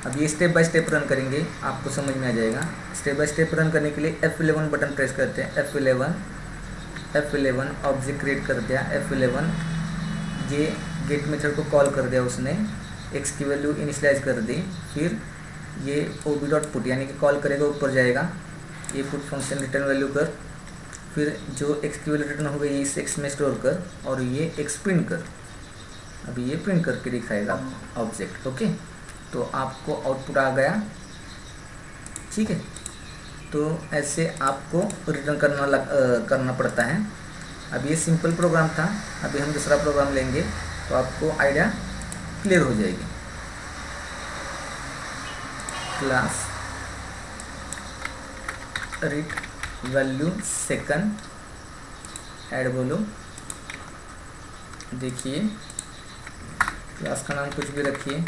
अब ये स्टेप बाय स्टेप रन करेंगे, आपको समझ में आ जाएगा। स्टेप बाय स्टेप रन करने के लिए F11 बटन प्रेस करते हैं, F11 F11 ऑब्जेक्ट क्रिएट कर दिया। F11 ये गेट मेथड को कॉल कर दिया उसने, x की वैल्यू इनिशियलाइज कर दी। फिर ये ob.put यानी कि कॉल करेगा, ऊपर जाएगा, ये पुट फंक्शन रिटर्न वैल्यू कर, फिर जो x की वैल्यू रिटर्न हो गई इस x में स्टोर कर, और ये x प्रिंट कर। अभी ये प्रिंट करके दिखाएगा ऑब्जेक्ट। ओके, तो आपको आउटपुट आ गया। ठीक है, तो ऐसे आपको रिटर्न करना पड़ता है। अब ये सिंपल प्रोग्राम था, अभी हम दूसरा प्रोग्राम लेंगे तो आपको आइडिया क्लियर हो जाएगी। Class read value second add बोलो। देखिए क्लास का नाम कुछ भी रखिए,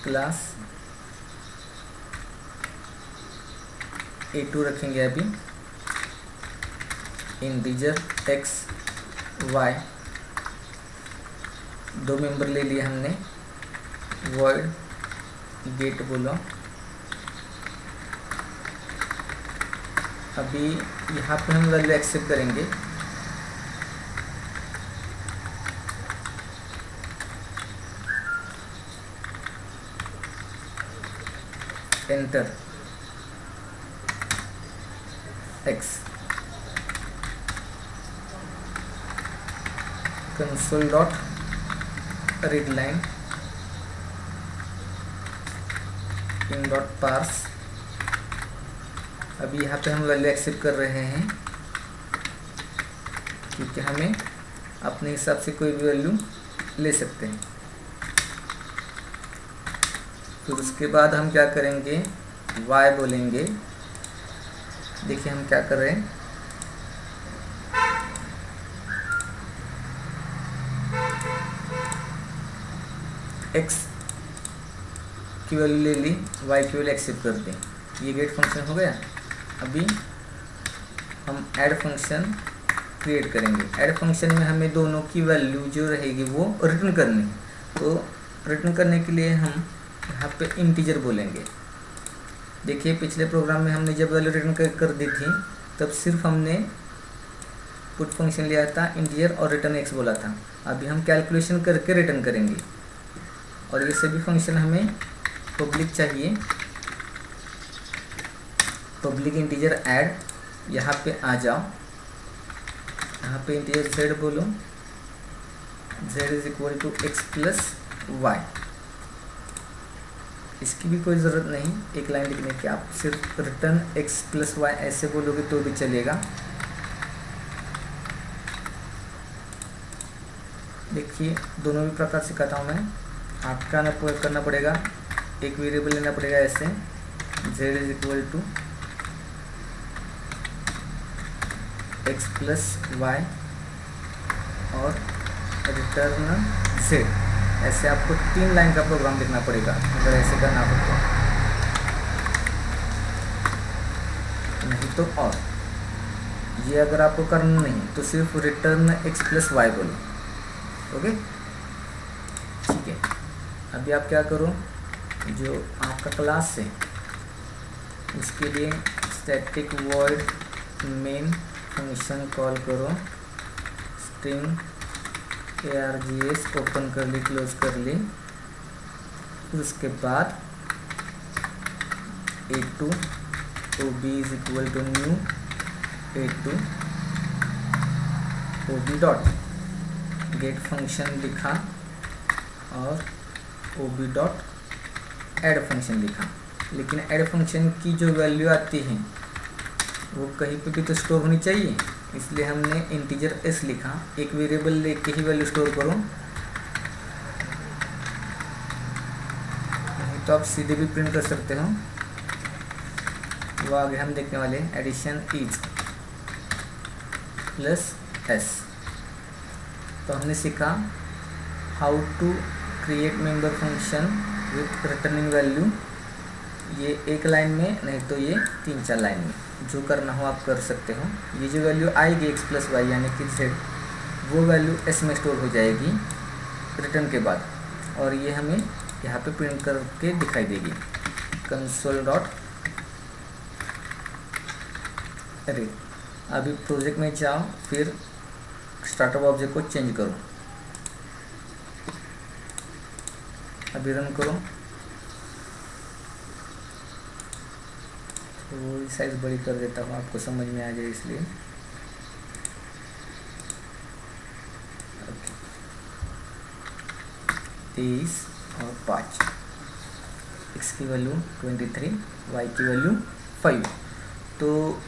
क्लास A2 रखेंगे। अभी इंटीजर x y दो मेंबर ले लिए हमने। वॉइड गेट बोलो। अभी यहाँ पे हम वैल्यू एक्सेप्ट करेंगे। Enter x console dot read line in dot parse. अभी यहाँ पे हम वैल्यू एक्सेप्ट कर रहे हैं क्योंकि हमें अपने हिसाब से कोई भी वैल्यू ले सकते हैं। फिर उसके बाद हम क्या करेंगे, y बोलेंगे। देखिए हम क्या कर रहे हैं, x की वैल्यू ले ली, y की वैल्यू एक्सेप्ट कर दी। ये गेट फंक्शन हो गया। अभी हम ऐड फंक्शन क्रिएट करेंगे। ऐड फंक्शन में हमें दोनों की वैल्यू जो रहेगी वो रिटर्न करनी है। तो रिटर्न करने के लिए हम यहाँ पे इंटीजर बोलेंगे। देखिए पिछले प्रोग्राम में हमने जब वैल्यू रिटर्न कर दी थी तब सिर्फ हमने पुट फंक्शन लिया था, इंटीजर और रिटर्न x बोला था। अभी हम कैलकुलेशन करके रिटर्न करेंगे और ये सभी फंक्शन हमें पब्लिक चाहिए। पब्लिक इंटीजर ऐड, यहाँ पे आ जाओ, यहाँ पे इंटीजर z बोलो, z is equal to x plus y. इसकी भी कोई ज़रूरत नहीं एक लाइन लिखने की, आप सिर्फ रिटर्न x प्लस वाई ऐसे बोलोगे तो भी चलेगा। देखिए दोनों भी प्रकार सिखाता हूँ मैं। आपका करना पड़ेगा, एक वेरिएबल लेना पड़ेगा ऐसे, z is equal to x plus y और रिटर्न z। ऐसे आपको 3 लाइन का प्रोग्राम लिखना पड़ेगा अगर ऐसे करना हो तो, नहीं तो और ये अगर आपको करना नहीं तो सिर्फ रिटर्न x प्लस वाई बोलो। ओके ठीक है। अभी आप क्या करो, जो आपका क्लास है उसके लिए static void main function call करो, स्ट्रिंग args ओपन कर ली, क्लोज कर ली। फिर उसके बाद a2 ob is equal to new a2 ob dot get function लिखा और ob डॉट ऐड फंक्शन लिखा। लेकिन ऐड फंक्शन की जो वैल्यू आती है वो कहीं पे भी तो स्टोर होनी चाहिए, इसलिए हमने इंटीजर s लिखा। एक वेरिएबल लेके ही वैल्यू स्टोर करो, नहीं तो आप सीधे भी प्रिंट कर सकते हो। वो आगे हम देखने वाले, एडिशन इज प्लस s। तो हमने सीखा how to create member function with returning value. ये एक लाइन में, नहीं तो ये 3-4 लाइन में, जो करना हो आप कर सकते हो। ये जो वैल्यू आएगी x प्लस वाई यानी कि z, वो वैल्यू s में स्टोर हो जाएगी रिटर्न के बाद, और ये हमें यहाँ पे प्रिंट करके दिखाई देगी। Console dot read. अभी प्रोजेक्ट में जाओ, फिर स्टार्टअप ऑब्जेक्ट को चेंज करो। अभी रन करो, थोड़ी साइज बड़ी कर देता हूँ आपको समझ में आ जाए इसलिए। 30 और 5, x की वैल्यू 23, y की वैल्यू 5, तो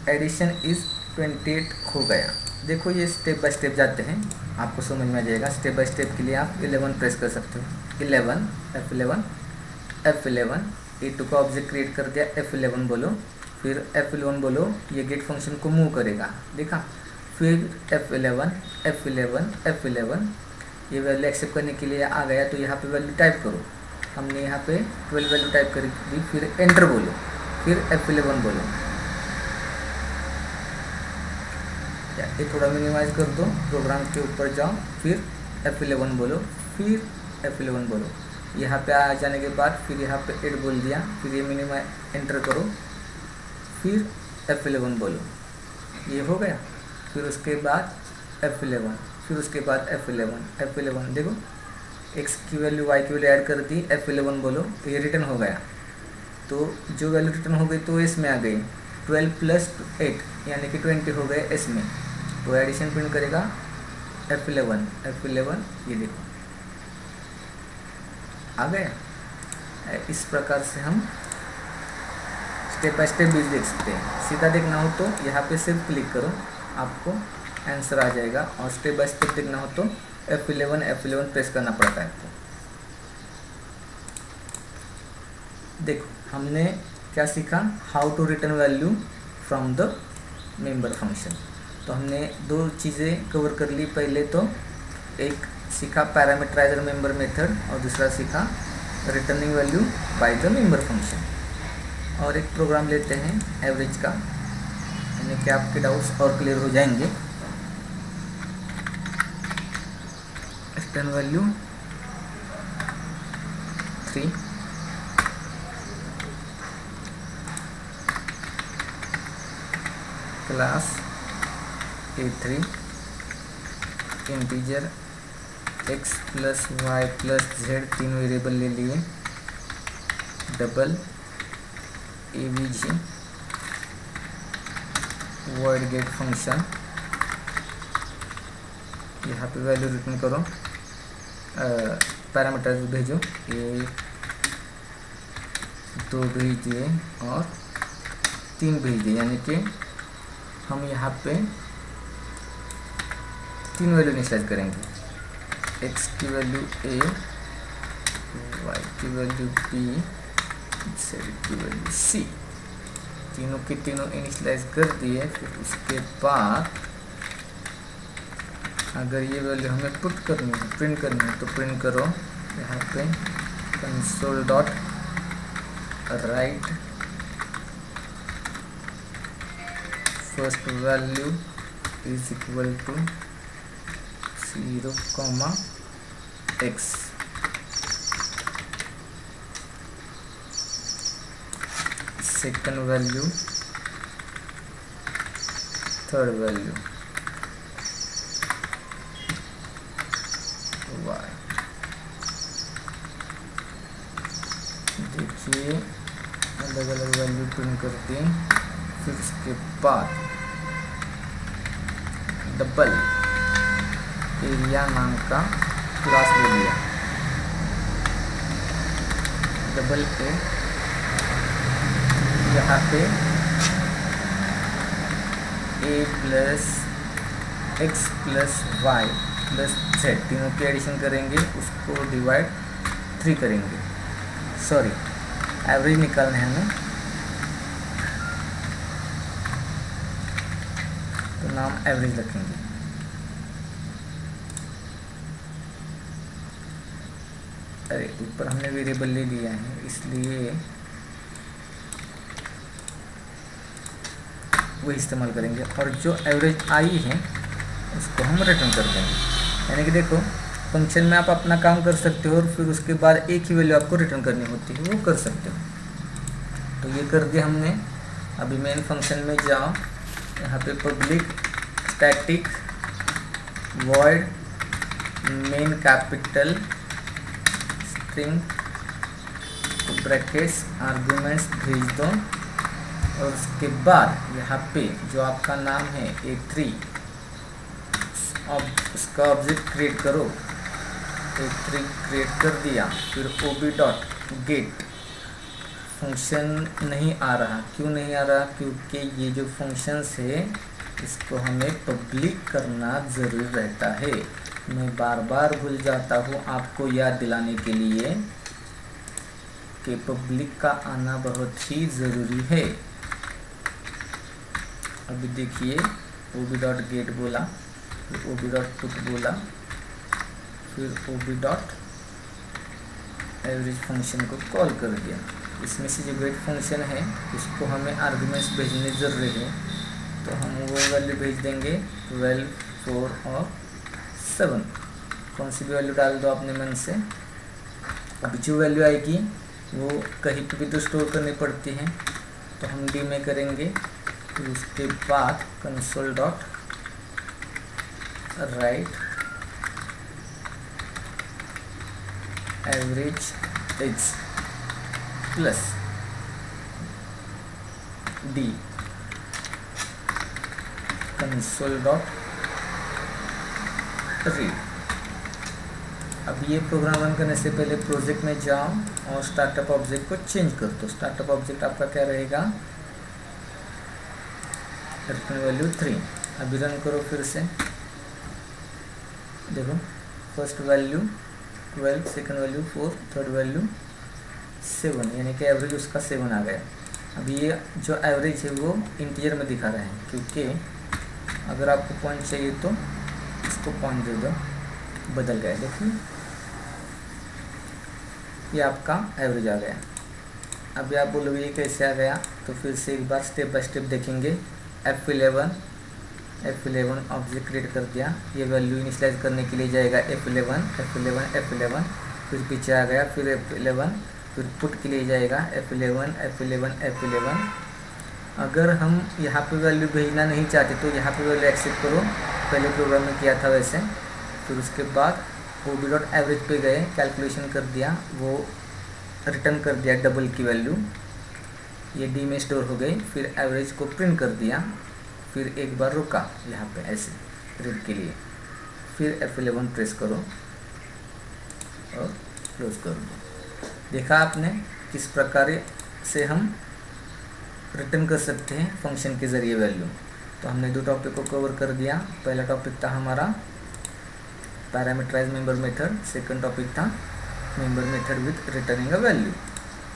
एडिशन इज 28 हो गया। देखो ये स्टेप बाय स्टेप जाते हैं, आपको समझ में आ जाएगा। स्टेप बाय स्टेप के लिए आप 11 प्रेस कर सकते हो। 11 F11 A2 का ऑब्जेक्ट क्रिएट कर दिया, F11 बोलो, फिर F11 बोलो, ये गेट फंक्शन को मूव करेगा, देखा। फिर F11 ये वैल्यू एक्सेप्ट करने के लिए आ गया, तो यहाँ पे वैल्यू टाइप करो। हमने यहाँ पे 12 वैल्यू टाइप करी थी, फिर एंटर बोलो, फिर F11 बोलो। ये थोड़ा मिनिमाइज कर दो, प्रोग्राम के ऊपर जाओ, फिर F11 बोलो, फिर F11 बोलो। यहाँ पे आ जाने के बाद फिर यहाँ पे 8 बोल दिया, फिर ये मिनिमाइज एंटर करो, फिर F11 बोलो, ये हो गया। फिर उसके बाद F11, फिर उसके बाद F11 देखो, x की वैल्यू y की वैल्यू ऐड कर दी, F11 बोलो, तो ये रिटर्न हो गया। तो जो वैल्यू रिटर्न हो गई तो इसमें आ गई, 12 + 8 यानी कि 20 हो गए इसमें। तो एडिशन प्रिंट करेगा F11 ये देखो आ गया। इस प्रकार से हम स्टेप बाय स्टेप भी देख सकते हैं। सीधा देखना हो तो यहाँ पे सिर्फ क्लिक करो, आपको आंसर आ जाएगा, और स्टेप बाय स्टेप देखना हो तो F11 प्रेस करना पड़ता है आपको। देखो हमने क्या सीखा, how to return value from the member function. तो हमने 2 चीज़ें कवर कर ली। पहले तो एक सीखा पैरामीटराइजर मेंबर मेथड, और दूसरा सीखा returning value by the member function. और एक प्रोग्राम लेते हैं एवरेज का, यानी कि आपके डाउट्स और क्लियर हो जाएंगे। Return value 3, class A3, integer x + y + z 3 variable ले लिए, double avg void get function, यहाँ पे वैल्यू रिटर्न करो, पैरामीटर भेजो, ये 2 भेज दिए और 3 भेज दिए, यानी कि हम यहाँ पे 3 वैल्यू इनिशियलाइज करेंगे। x की वैल्यू a, y की वैल्यू b, z की वैल्यू c, तीनों के तीनों इनिशियलाइज कर दिए। फिर उसके बाद अगर ये वैल्यू हमें पुट करनी है, प्रिंट करनी है, तो प्रिंट करो यहाँ पे console.write first value is equal to 0, x, second value, third value y। देखिए अलग अलग वैल्यू प्रिंट करते हैं। फिर उसके बाद डबल एरिया नाम का क्लास ले लिया, डबल ए, यहाँ पे a + x + y + z तीनों की एडिशन करेंगे, उसको डिवाइड 3 करेंगे। सॉरी, एवरेज निकालना है हमें, तो नाम एवरेज रखेंगे। अरे ऊपर हमने वेरिएबल ले लिया है, इसलिए वही इस्तेमाल करेंगे, और जो एवरेज आई है उसको हम रिटर्न कर देंगे। यानी कि देखो फंक्शन में आप अपना काम कर सकते हो, और फिर उसके बाद एक ही वैल्यू आपको रिटर्न करनी होती है, वो कर सकते हो। तो ये कर दिया हमने। अभी मेन फंक्शन में जाओ, यहाँ पे public static void main capital string brackets arguments भेज दो, और उसके बाद यहाँ पे जो आपका नाम है A3 उसका ऑब्जेक्ट क्रिएट करो। A3 क्रिएट कर दिया, फिर ob.get फंक्शन नहीं आ रहा। क्यों नहीं आ रहा? क्योंकि ये जो फंक्शंस है इसको हमें पब्लिक करना ज़रूरी रहता है। मैं बार बार भूल जाता हूँ आपको याद दिलाने के लिए कि पब्लिक का आना बहुत ही ज़रूरी है। अभी देखिए ob.get बोला, फिर ob.put बोला, फिर ob.average फंक्शन को कॉल कर दिया। इसमें से जो गेट फंक्शन है उसको हमें आर्गुमेंट्स भेजने ज़रूरी है, तो हम वो वैल्यू भेज देंगे 12, 4 और 7। कौन सी भी वैल्यू डाल दो अपने मन से। अभी जो वैल्यू आएगी वो कहीं पे भी तो स्टोर करनी पड़ती है, तो हम डी में करेंगे। फिर उसके बाद console.write average is plus D console.read। अब ये प्रोग्राम रन करने से पहले प्रोजेक्ट में जाओ और स्टार्टअप ऑब्जेक्ट को चेंज कर दो। स्टार्टअप ऑब्जेक्ट आपका क्या रहेगा? Return value 3। अभी रन करो फिर से, देखो first value 12, second value 4, third value 7, यानी कि एवरेज उसका 7 आ गया। अभी ये जो एवरेज है वो इंटीजर में दिखा रहे हैं, क्योंकि अगर आपको पॉइंट चाहिए तो इसको पॉइंट दे दो, बदल गया। देखिए ये आपका एवरेज आ गया। अभी आप बोलोगे ये कैसे आ गया, तो फिर से एक बार स्टेप बाय स्टेप देखेंगे। F11 ऑब्जेक्ट क्रिएट कर दिया, ये वैल्यू इनिशियलाइज करने के लिए जाएगा F11, फिर पीछे आ गया, फिर F11, फिर पुट के लिए जाएगा F11। अगर हम यहाँ पे वैल्यू भेजना नहीं चाहते तो यहाँ पे वैल्यू एक्सेप्ट करो, पहले प्रोग्राम में किया था वैसे। फिर उसके बाद ob.average पे गए, कैलकुलेशन कर दिया, वो रिटर्न कर दिया डबल की वैल्यू, ये डी में स्टोर हो गई। फिर एवरेज को प्रिंट कर दिया, फिर एक बार रुका यहाँ पे ऐसे रीड के लिए, फिर F11 प्रेस करो और क्लोज कर दो। देखा आपने किस प्रकार से हम रिटर्न कर सकते हैं फंक्शन के ज़रिए वैल्यू। तो हमने 2 टॉपिक को कवर कर दिया। पहला टॉपिक था हमारा parameterize member method, second topic था member method with returning a value.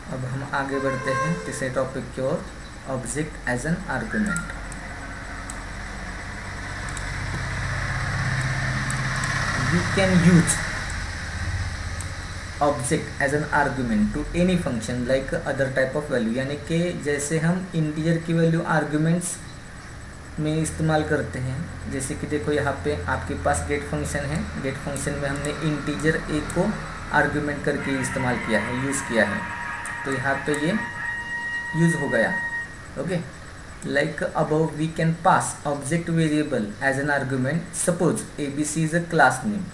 अब हम आगे बढ़ते हैं तीसरे टॉपिक की ओर, object as an argument. We can use object as an argument to any function like other type of value, यानी कि जैसे हम इंटीजर की वैल्यू आर्गुमेंट्स में इस्तेमाल करते हैं। जैसे कि देखो यहाँ पे आपके पास गेट फंक्शन है, गेट फंक्शन में हमने इंटीजर ए को आर्गुमेंट करके इस्तेमाल किया है, यूज़ किया है, तो यहाँ पे ये यूज़ हो गया। Okay, like above we can pass object variable as an argument. Suppose ABC is a class name,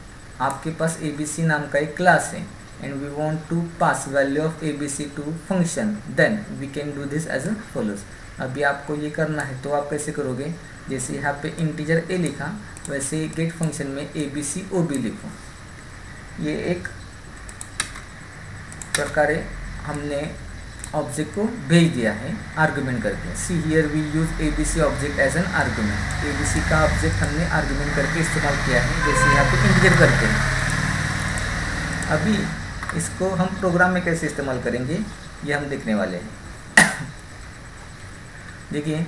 आपके पास ABC नाम का एक क्लास है and we want to pass value of ABC to function, then we can do this as a follows। अभी आपको ये करना है तो आप कैसे करोगे, जैसे यहाँ पे इंटीजर a लिखा वैसे गेट फंक्शन में ABCOB लिखो। ये एक प्रकार हमने ऑब्जेक्ट को भेज दिया है आर्गुमेंट करके। See here we use ABC object as an argument. ABC का ऑब्जेक्ट हमने आर्गुमेंट करके इस्तेमाल किया है, जैसे यहाँ पे इंटीजर करते हैं। अभी इसको हम प्रोग्राम में कैसे इस्तेमाल करेंगे ये हम देखने वाले हैं। देखिए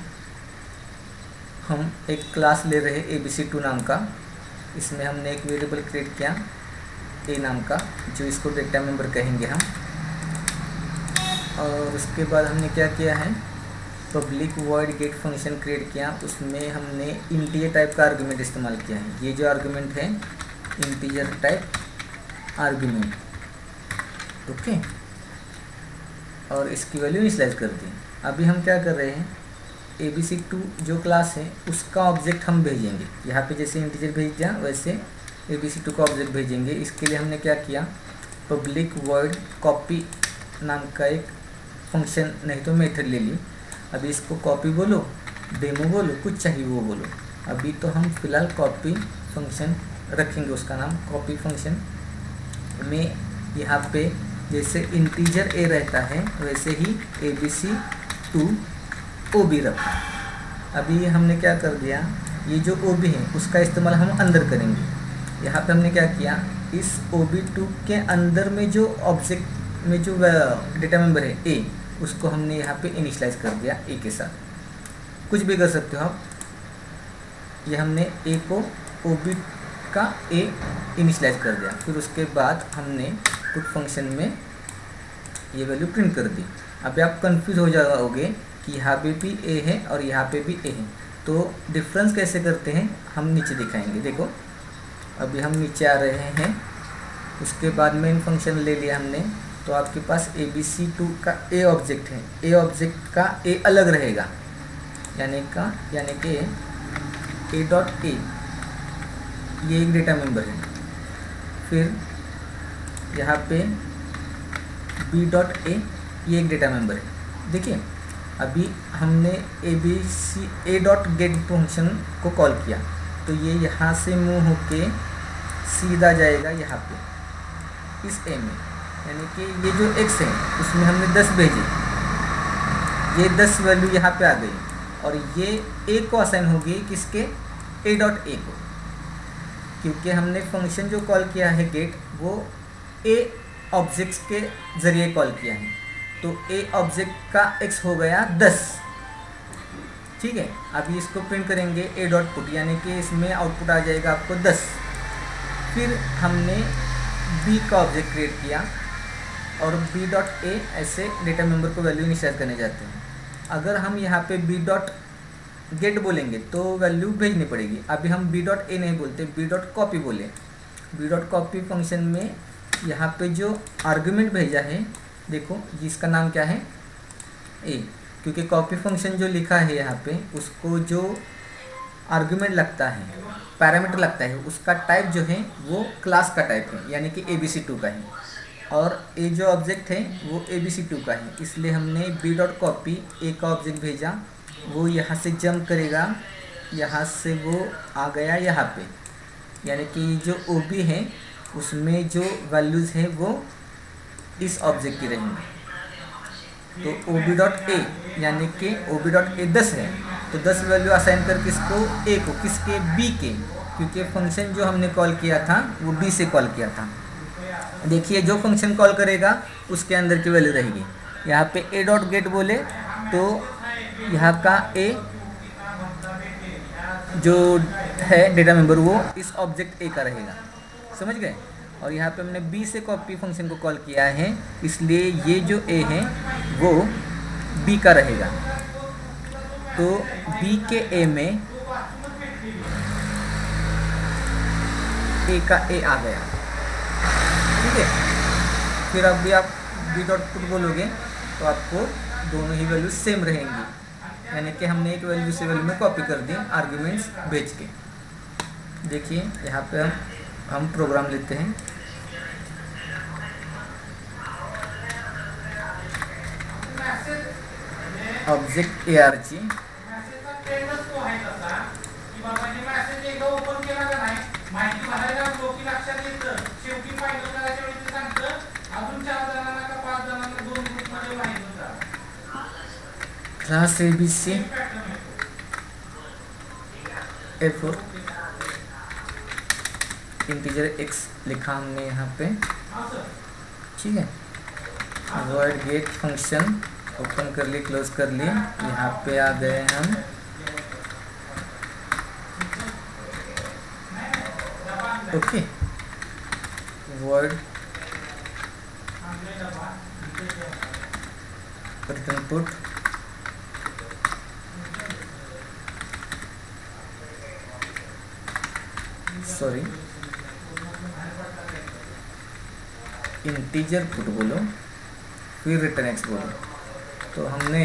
हम एक क्लास ले रहे हैं ABC2 नाम का, इसमें हमने एक वेरिएबल क्रिएट किया A नाम का, जो इसको डेटा मेंबर कहेंगे हम। और उसके बाद हमने क्या किया है, public void get function create किया, उसमें हमने इंटीजर टाइप का आर्गुमेंट इस्तेमाल किया है। ये जो आर्गुमेंट है इंटीजर टाइप आर्गुमेंट, ओके, और इसकी वैल्यू इनिशियलाइज कर दी। अभी हम क्या कर रहे हैं, ABC2 जो क्लास है उसका ऑब्जेक्ट हम भेजेंगे। यहाँ पे जैसे इंटीजर भेज दिया वैसे ABC2 का ऑब्जेक्ट भेजेंगे। इसके लिए हमने क्या किया, पब्लिक वॉइड कॉपी नाम का एक फंक्शन नहीं तो मेथड ले ली। अभी इसको कॉपी बोलो, डेमो बोलो, कुछ चाहिए वो बोलो। अभी तो हम फिलहाल कॉपी फंक्शन रखेंगे, उसका नाम कॉपी फंक्शन में यहाँ पे जैसे इंटीजर a रहता है वैसे ही ABC2 OB रखा। अभी हमने क्या कर दिया, ये जो OB है उसका इस्तेमाल हम अंदर करेंगे। यहाँ पे हमने क्या किया, इस OB2 के अंदर में जो ऑब्जेक्ट में जो डेटा मेंबर है a, उसको हमने यहाँ पे इनिशियलाइज कर दिया a के साथ। कुछ भी कर सकते हो आप। ये हमने a को OB का a इनिशियलाइज कर दिया, फिर उसके बाद हमने पुट फंक्शन में ये वैल्यू प्रिंट कर दी। अभी आप कंफ्यूज हो जाओगे कि यहाँ पे भी a है और यहाँ पे भी a है, तो डिफरेंस कैसे करते हैं हम नीचे दिखाएंगे। देखो अभी हम नीचे आ रहे हैं, उसके बाद मेन फंक्शन ले लिया हमने, तो आपके पास ABC2 का a ऑब्जेक्ट है। a ऑब्जेक्ट का a अलग रहेगा, यानी कि a डॉट a ये एक डेटा मेंबर है। फिर यहाँ पे b डॉट a ये एक डेटा मेंबर है। देखिए अभी हमने a डॉट गेट फंक्शन को कॉल किया, तो ये यहाँ से मूव होके सीधा जाएगा यहाँ पे इस a में, यानी कि ये जो x है उसमें हमने 10 भेजे, ये 10 वैल्यू यहाँ पे आ गई और ये a को असाइन होगी किसके, a डॉट a को, क्योंकि हमने फंक्शन जो कॉल किया है गेट वो a ऑब्जेक्ट्स के ज़रिए कॉल किया है, तो a ऑब्जेक्ट का x हो गया 10। ठीक है, अभी इसको प्रिंट करेंगे a डॉट पुट, यानी कि इसमें आउटपुट आ जाएगा आपको 10। फिर हमने b का ऑब्जेक्ट क्रिएट किया और b डॉट a ऐसे डेटा मेंबर को वैल्यू इनिशियलाइज करने जाते हैं। अगर हम यहाँ पे b डॉट गेट बोलेंगे तो वैल्यू भेजनी पड़ेगी। अभी हम b डॉट a नहीं बोलते, b डॉट कॉपी बोले। b डॉट कॉपी फंक्शन में यहाँ पे जो आर्गुमेंट भेजा है, देखो जिसका नाम क्या है a, क्योंकि कॉपी फंक्शन जो लिखा है यहाँ पे उसको जो आर्गुमेंट लगता है, पैरामीटर लगता है, उसका टाइप जो है वो क्लास का टाइप है, यानी कि ABC2 का है, और a जो ऑब्जेक्ट है वो ABC2 का है। इसलिए हमने b डॉट कॉपी a का ऑब्जेक्ट भेजा, वो यहाँ से जंप करेगा, यहाँ से वो आ गया यहाँ पे, यानी कि जो OB है उसमें जो वैल्यूज़ है वो इस ऑब्जेक्ट की रहेंगी। तो OB डॉट a यानी कि OB डॉट a 10 है, तो 10 वैल्यू असाइन कर किसको, a को, किसके, b के, क्योंकि फंक्शन जो हमने कॉल किया था वो b से कॉल किया था। देखिए जो फंक्शन कॉल करेगा उसके अंदर की वैल्यू रहेगी। यहाँ पे a डॉट गेट बोले तो यहाँ का a जो है डेटा मेंबर वो इस ऑब्जेक्ट a का रहेगा, समझ गए। और यहाँ पे हमने b से कॉपी फंक्शन को कॉल किया है, इसलिए ये जो a है वो b का रहेगा। तो b के a में a का a आ गया, ठीक है। फिर अब भी आप b डॉट पुट बोलोगे तो आपको दोनों ही वैल्यू सेम रहेंगी, यानी कि हमने एक वैल्यू से वैल्यू में कॉपी कर दी आर्ग्यूमेंट्स भेज के। देखिए यहाँ पे हम प्रोग्राम लेते हैं, object ARG, class ABC A4, integer x लिखा हमने यहाँ पे, ठीक है। वॉइड गेट फंक्शन ओपन कर लिए, क्लोज कर लिए, यहाँ पे आ गए हम। Okay, void return put, sorry integer put बोलो, फिर रिटर्न x बोलो। तो हमने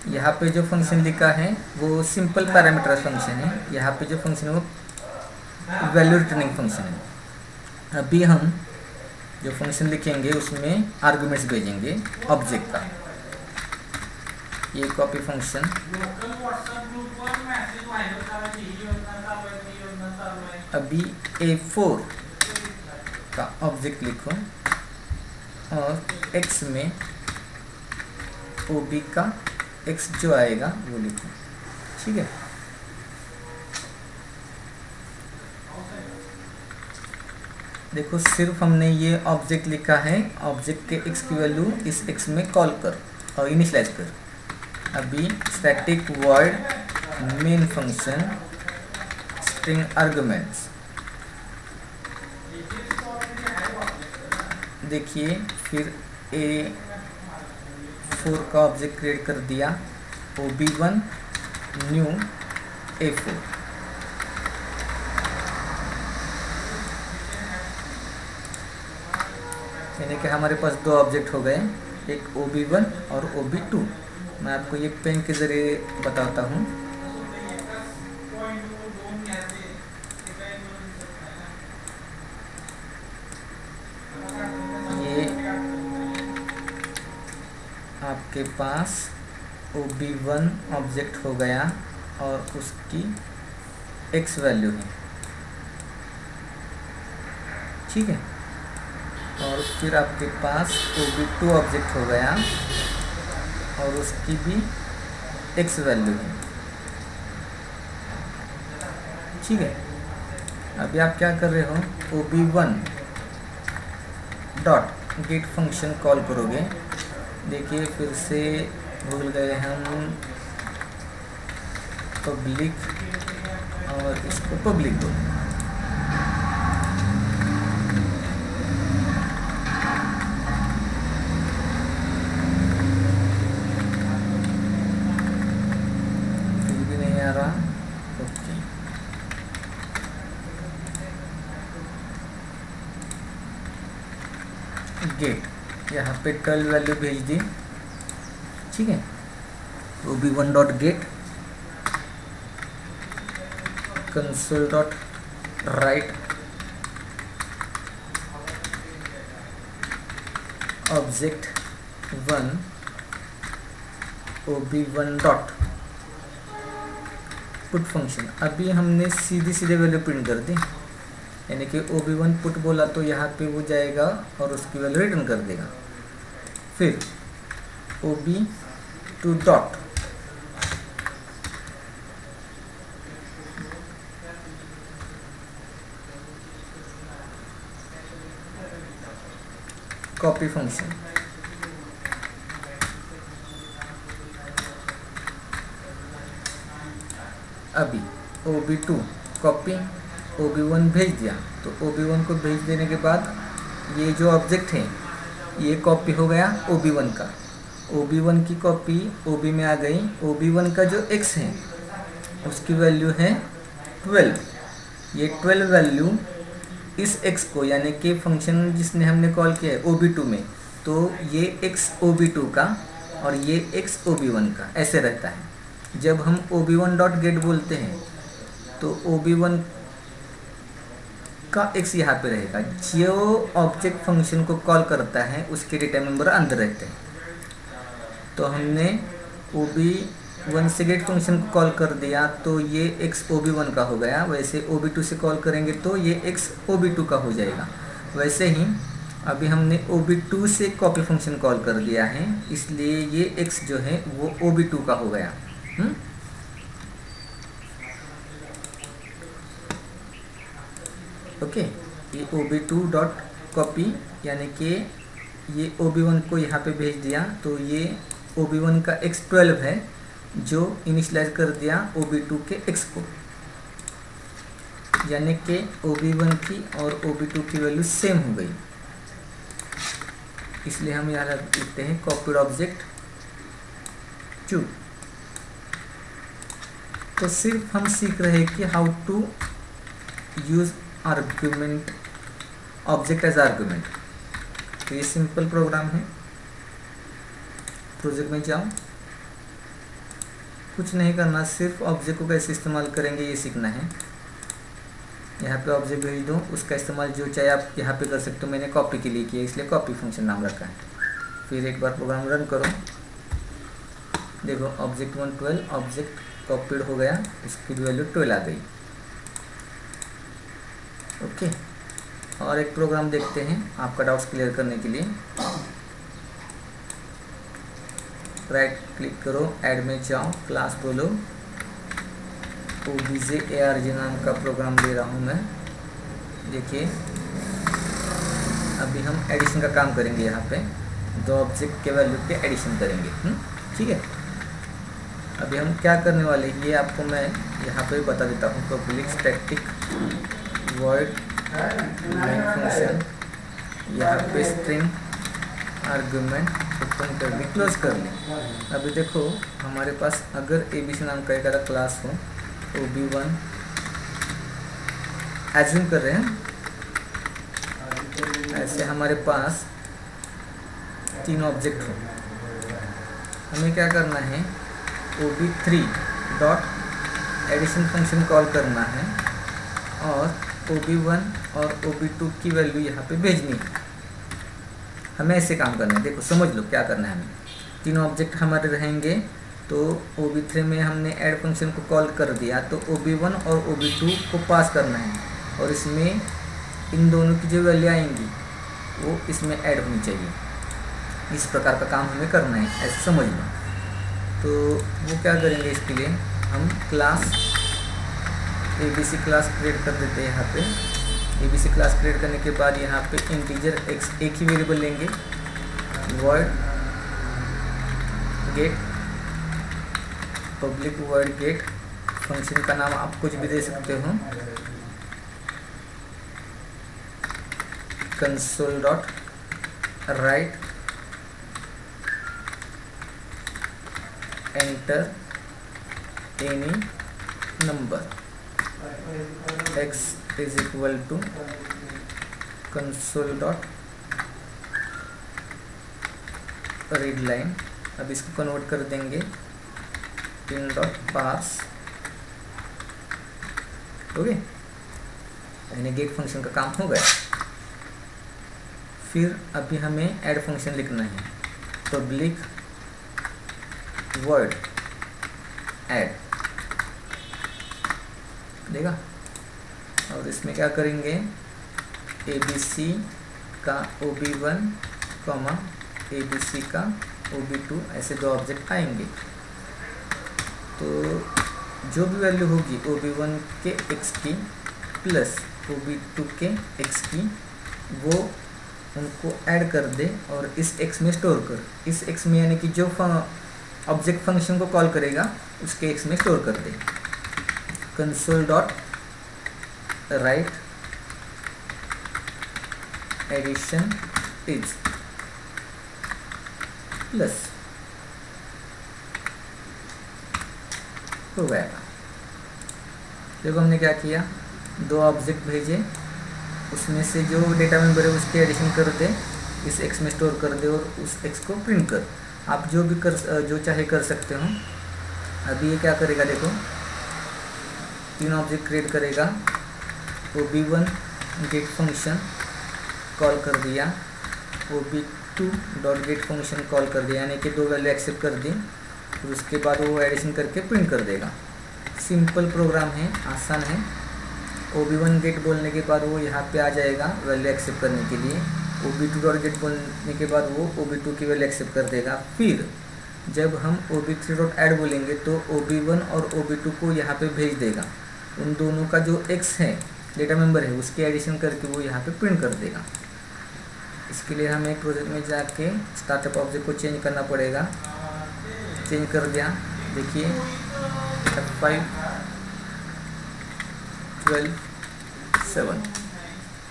यहाँ पे जो फंक्शन लिखा है वो सिंपल पैरामीटर फंक्शन है, यहाँ पे जो फंक्शन है वो वैल्यू रिटर्निंग फंक्शन है। अभी हम जो फंक्शन लिखेंगे उसमें आर्गुमेंट्स भेजेंगे ऑब्जेक्ट का। ये कॉपी फंक्शन अभी A4 का ऑब्जेक्ट लिखो और x में OB का x जो आएगा वो लिखो, ठीक है। देखो सिर्फ हमने ये ऑब्जेक्ट लिखा है, ऑब्जेक्ट के x की वैल्यू इस x में कॉल कर और इनिशियलाइज कर। अभी static void main function string arguments, देखिए फिर A4 का ऑब्जेक्ट क्रिएट कर दिया, OB1 न्यू A4। यानी कि हमारे पास दो ऑब्जेक्ट हो गए, एक OB1 और OB2। मैं आपको ये पेन के ज़रिए बताता हूँ। ये आपके पास OB1 ऑब्जेक्ट हो गया और उसकी x वैल्यू है, ठीक है। और फिर आपके पास OB2 ऑब्जेक्ट हो गया और उसकी भी x वैल्यू है, ठीक है। अभी आप क्या कर रहे हो, OB1 dot get function call करोगे। देखिए फिर से भूल गए हम पब्लिक और इसको पब्लिक दो। गेट यहाँ पे 12 वैल्यू भेज दी, ठीक है। OB1 dot gate console dot right object 1 OB1 dot put function. अभी हमने सीधे वैल्यू प्रिंट कर दी, यानी कि OB1 पुट बोला तो यहाँ पे वो जाएगा और उसकी वैल्यू रिटर्न कर देगा। फिर OB2 डॉट कॉपी फंक्शन, अभी OB2 कॉपी OB1 भेज दिया, तो OB1 को भेज देने के बाद ये जो ऑब्जेक्ट है ये कॉपी हो गया OB1 का। OB1 की कॉपी OB में आ गई। OB1 का जो x है उसकी वैल्यू है 12। ये 12 वैल्यू इस x को, यानी कि फंक्शन जिसने हमने कॉल किया है OB2 में, तो ये x OB2 का और ये x OB1 का ऐसे रहता है। जब हम OB1 डॉट गेट बोलते हैं तो OB1 का x यहाँ पे रहेगा। जो ऑब्जेक्ट फंक्शन को कॉल करता है उसके डेटा मेंबर अंदर रहते हैं। तो हमने OB1 से गेट फंक्शन को कॉल कर दिया तो ये x OB1 का हो गया। वैसे OB2 से कॉल करेंगे तो ये x OB2 का हो जाएगा। वैसे ही अभी हमने OB2 से कॉपी फंक्शन कॉल कर दिया है, इसलिए ये x जो है वो OB2 का हो गया। ओके, ये OB2 डॉट कॉपी, यानी कि ये OB1 को यहाँ पे भेज दिया तो ये OB1 का x 12 है जो इनिशियलाइज कर दिया OB2 के x को, यानी कि OB1 की और OB2 की वैल्यू सेम हो गई। इसलिए हम यहाँ लिखते हैं कॉपीड ऑब्जेक्ट 2। तो सिर्फ हम सीख रहे हैं कि how to use argument object as argument. तो ये सिंपल प्रोग्राम है। प्रोजेक्ट में जाओ, कुछ नहीं करना, सिर्फ ऑब्जेक्ट को कैसे इस्तेमाल करेंगे ये सीखना है। यहाँ पे ऑब्जेक्ट भेज दो, उसका इस्तेमाल जो चाहे आप यहाँ पे कर सकते हो। मैंने कॉपी के लिए किया इसलिए कॉपी फंक्शन नाम रखा है। फिर एक बार प्रोग्राम रन करो, देखो ऑब्जेक्ट 1 12, ऑब्जेक्ट कॉपीड हो गया, इसकी वैल्यू 12 आ गई। ओके, और एक प्रोग्राम देखते हैं आपका डाउट्स क्लियर करने के लिए। राइट क्लिक करो, ऐड में जाओ, क्लास बोलो obj_arg नाम का प्रोग्राम ले रहा हूँ मैं। देखिए अभी हम एडिशन का काम करेंगे, यहाँ पे दो ऑब्जेक्ट के वैल्यू के एडिशन करेंगे। ठीक है, अभी हम क्या करने वाले हैं ये आपको मैं यहाँ पे बता देता हूँ। Public static void main function, यहाँ पे स्ट्रिंग आर्गुमेंट ओपन कर ली, क्लोज कर ली। अभी देखो हमारे पास अगर ABC नाम का एक क्लास हो, OB1 एज्यूम कर रहे हैं, ऐसे हमारे पास 3 ऑब्जेक्ट हो। हमें क्या करना है, OB3 dot addition function call करना है और OB1 और OB2 की वैल्यू यहाँ पे भेजनी है। हमें ऐसे काम करना है, देखो समझ लो क्या करना है। हमें 3 ऑब्जेक्ट हमारे रहेंगे, तो OB3 में हमने ऐड फंक्शन को कॉल कर दिया, तो OB1 और OB2 को पास करना है और इसमें इन दोनों की जो वैल्यू आएंगी वो इसमें ऐड होनी चाहिए। इस प्रकार का काम हमें करना है, ऐसे समझ लो। तो वो क्या करेंगे, इसके लिए हम क्लास ABC क्लास क्रिएट कर देते हैं। यहाँ पे ABC क्लास क्रिएट करने के बाद यहाँ पे इंटीजर x एक ही वेरिएबल लेंगे, void get public void get, function का नाम आप कुछ भी दे सकते हो, console dot write enter any number, x is equal to console dot read line. अब इसको कन्वर्ट कर देंगे इन डॉट पार्स। ओके, यानी गेट फंक्शन का काम हो गया। फिर अभी हमें ऐड फंक्शन लिखना है, पब्लिक वॉइड ऐड देगा, और इसमें क्या करेंगे, ABC का OB1 कॉमा ABC का OB2 ऐसे 2 ऑब्जेक्ट आएंगे। तो जो भी वैल्यू होगी OB1 के x की प्लस OB2 के x की, वो उनको ऐड कर दे और इस x में स्टोर कर। इस x में यानी कि जो ऑब्जेक्ट फंक्शन को कॉल करेगा उसके x में स्टोर कर दे। Console dot write addition is plus हो गया। देखो हमने क्या किया, 2 ऑब्जेक्ट भेजे, उसमें से जो डेटा मेंबर है उसके एडिशन कर दे, इस x में स्टोर कर दे और उस x को प्रिंट कर। आप जो भी जो चाहे कर सकते हो। अभी ये क्या करेगा, देखो 3 ऑब्जेक्ट क्रिएट करेगा, OB1 गेट फंक्शन कॉल कर दिया, OB2 dot get function call कर दिया, यानी कि 2 वैल्यू एक्सेप्ट कर दी, फिर उसके बाद वो एडिशन करके प्रिंट कर देगा। सिंपल प्रोग्राम है, आसान है। OB1 गेट बोलने के बाद वो यहाँ पे आ जाएगा वैल्यू एक्सेप्ट करने के लिए। OB2 डॉट गेट बोलने के बाद वो OB2 की वैल्यू एक्सेप्ट कर देगा। फिर जब हम OB3 डॉट ऐड बोलेंगे तो OB1 और OB2 को यहाँ पे भेज देगा। उन दोनों का जो x है डेटा मेंबर है उसके एडिशन करके वो यहाँ पे प्रिंट कर देगा। इसके लिए हमें प्रोजेक्ट में जाके स्टार्टअप ऑब्जेक्ट को चेंज करना पड़ेगा। चेंज कर दिया, देखिए F5 12 7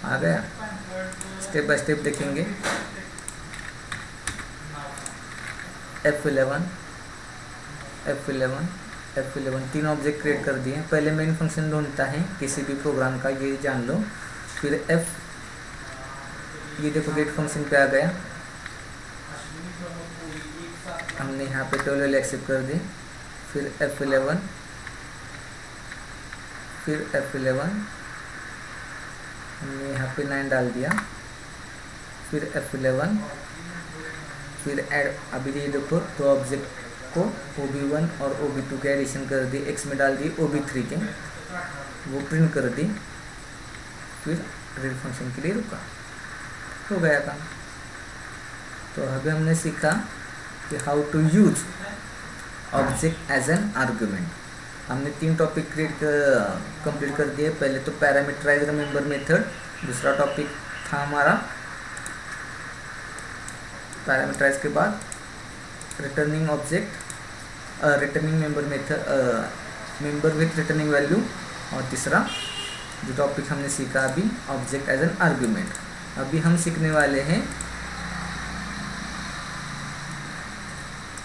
आ गया। स्टेप बाय स्टेप देखेंगे। F11 3 ऑब्जेक्ट क्रिएट कर दिए। पहले मेन फंक्शन ढूंढता है किसी भी प्रोग्राम का, ये जान लो। फिर ये देखो गेट फंक्शन पे आ गया, हमने यहाँ पे 12 एक्सेप्ट कर दी। फिर F11, फिर F11 हमने यहाँ पे 9 डाल दिया, फिर F11, फिर ऐड। अभी ये देखो तो ऑब्जेक्ट को OB1 और OB2 के एडिशन कर दी, एक्स में डाल दी OB3 के, वो प्रिंट कर दी, फिर रीड फंक्शन के लिए रुका, हो गया काम। तो अभी हमने सीखा कि how to use object as an argument. हमने 3 टॉपिक कंप्लीट कर दिए। पहले तो पैरामीटराइज मेंबर मेथड, दूसरा टॉपिक था हमारा पैरामीटराइज के बाद returning object, returning member method, member with returning value, और तीसरा जो टॉपिक हमने सीखा अभी ऑब्जेक्ट एज एन आर्गुमेंट। अभी हम सीखने वाले हैं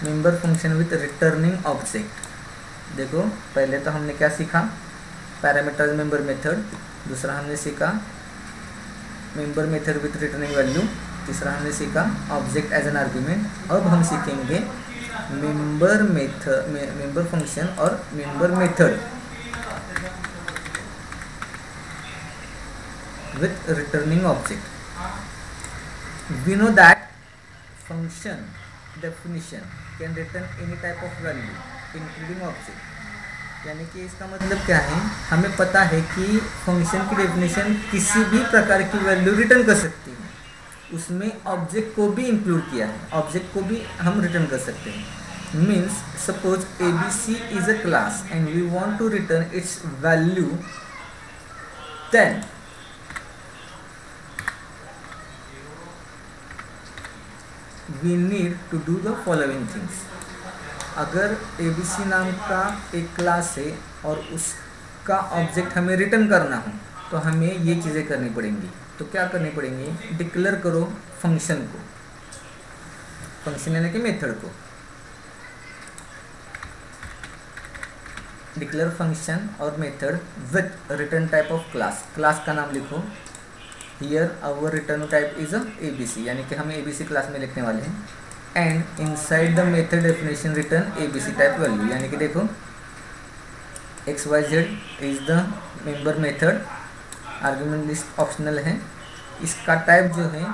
member function with returning object. देखो पहले तो हमने क्या सीखा, पैरामीटराइज मेंबर मेथड, दूसरा हमने सीखा member method with returning value, तीसरा हमने सीखा ऑब्जेक्ट एज एन आर्गुमेंट। अब हम सीखेंगे मेंबर फंक्शन और member method with returning object. We know that function definition can return any type of value including object। यानी कि इसका मतलब क्या है, हमें पता है कि फंक्शन की डेफिनेशन किसी भी प्रकार की वैल्यू रिटर्न कर सकती है, उसमें ऑब्जेक्ट को भी इंक्लूड किया है, ऑब्जेक्ट को भी हम रिटर्न कर सकते हैं। Means suppose ABC is a class and we want to return its value 10, we need to do the following things. अगर ABC नाम का एक क्लास है और उसका ऑब्जेक्ट हमें रिटर्न करना हो तो हमें ये चीज़ें करनी पड़ेंगी। तो क्या करनी पड़ेंगी, डिक्लेयर करो फंक्शन को, फंक्शन यानी कि मेथड को, डिक्लेयर फंक्शन और method with return type of class. Class का नाम लिखो, here our return type is ABC, यानी कि हम ABC क्लास में लिखने वाले हैं। And inside the method definition return ABC type value, यानी कि देखो XYZ is the member method, argument list optional है, इसका टाइप जो है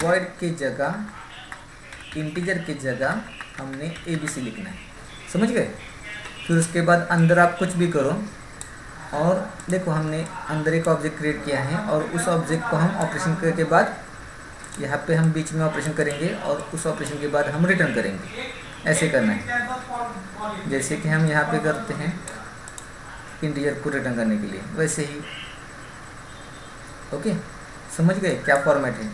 वॉइड के जगह, इंटीजर के जगह हमने ABC लिखना है, समझ गए। फिर उसके बाद अंदर आप कुछ भी करो, और देखो हमने अंदर एक ऑब्जेक्ट क्रिएट किया है और उस ऑब्जेक्ट को हम ऑपरेशन करने के बाद यहाँ पे हम बीच में ऑपरेशन करेंगे और उस ऑपरेशन के बाद हम रिटर्न करेंगे। ऐसे करना है जैसे कि हम यहाँ पे करते हैं इंटीजर को रिटर्न करने के लिए, वैसे ही। ओके, समझ गए क्या फॉर्मेट है।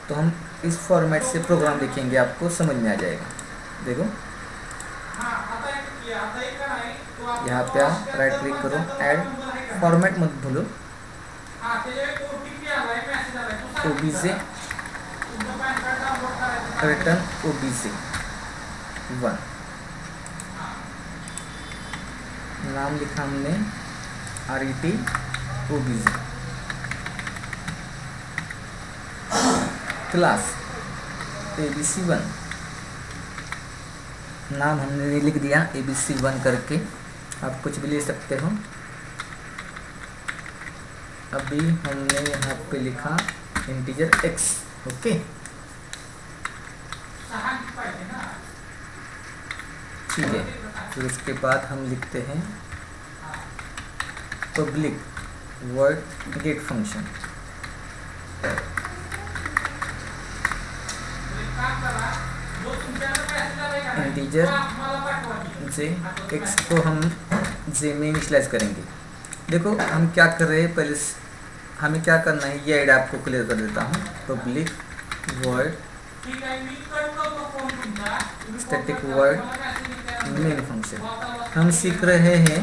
तो हम इस फॉर्मेट से प्रोग्राम देखेंगे, आपको समझ में आ जाएगा। देखो यहाँ पे आप राइट क्लिक करो, ऐड फॉर्मेट मत भूलो, OBJ रिटर्न OBJ1 नाम लिखा हमने RET OBJ। क्लास ABC1 नाम हमने लिख दिया ABC1 करके, आप कुछ भी ले सकते हो। अभी हमने यहाँ पे लिखा इंटीजर x, ओके। ठीक है, फिर उसके बाद हम लिखते हैं public word get function. Integer J x को हम जे में इनिशियलाइज करेंगे। देखो हम क्या कर रहे हैं, पहले हमें क्या करना है ये आइडिया आपको क्लियर कर देता हूँ। Public word static word main function, हम सीख रहे हैं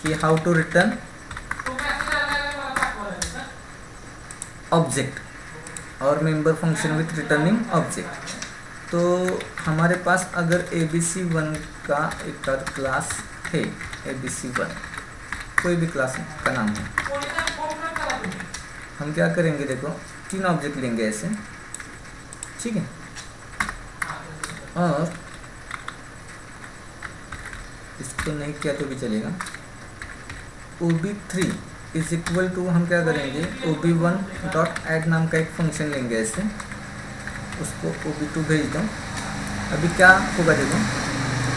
कि हाउ टू रिटर्न ऑब्जेक्ट और member function with returning object. तो हमारे पास अगर ABC1 का एक क्लास है, ABC1 कोई भी क्लास का नाम है, हम क्या करेंगे, देखो 3 ऑब्जेक्ट लेंगे ऐसे, ठीक है। और इसको नहीं किया तो भी चलेगा। OB3 इज इक्वल टू हम क्या करेंगे, OB1 डॉट ऐड नाम का एक फंक्शन लेंगे ऐसे, उसको OB2 भेज दो। अभी क्या होगा देखो,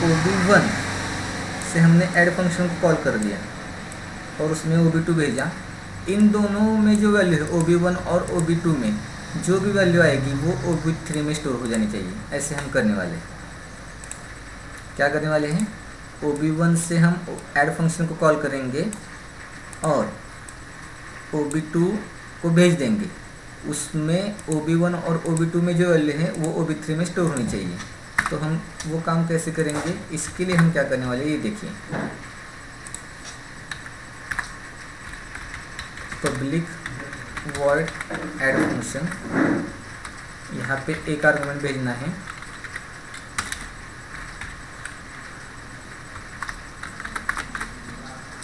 OB1 से हमने ऐड फंक्शन को कॉल कर दिया और उसमें OB2 भेजा। इन दोनों में जो वैल्यू है OB1 और OB2 में जो भी वैल्यू आएगी वो OB3 में स्टोर हो जानी चाहिए। ऐसे हम करने वाले हैं, क्या करने वाले हैं, OB1 से हम ऐड फंक्शन को कॉल करेंगे और OB2 को भेज देंगे। उसमें OB1 और OB2 में जो वैल्यू है वो OB3 में स्टोर होनी चाहिए। तो हम वो काम कैसे करेंगे, इसके लिए हम क्या करने वाले हैं, ये देखिए, पब्लिक वॉइड ऐड फंक्शन, यहाँ पे एक आर्गुमेंट भेजना है,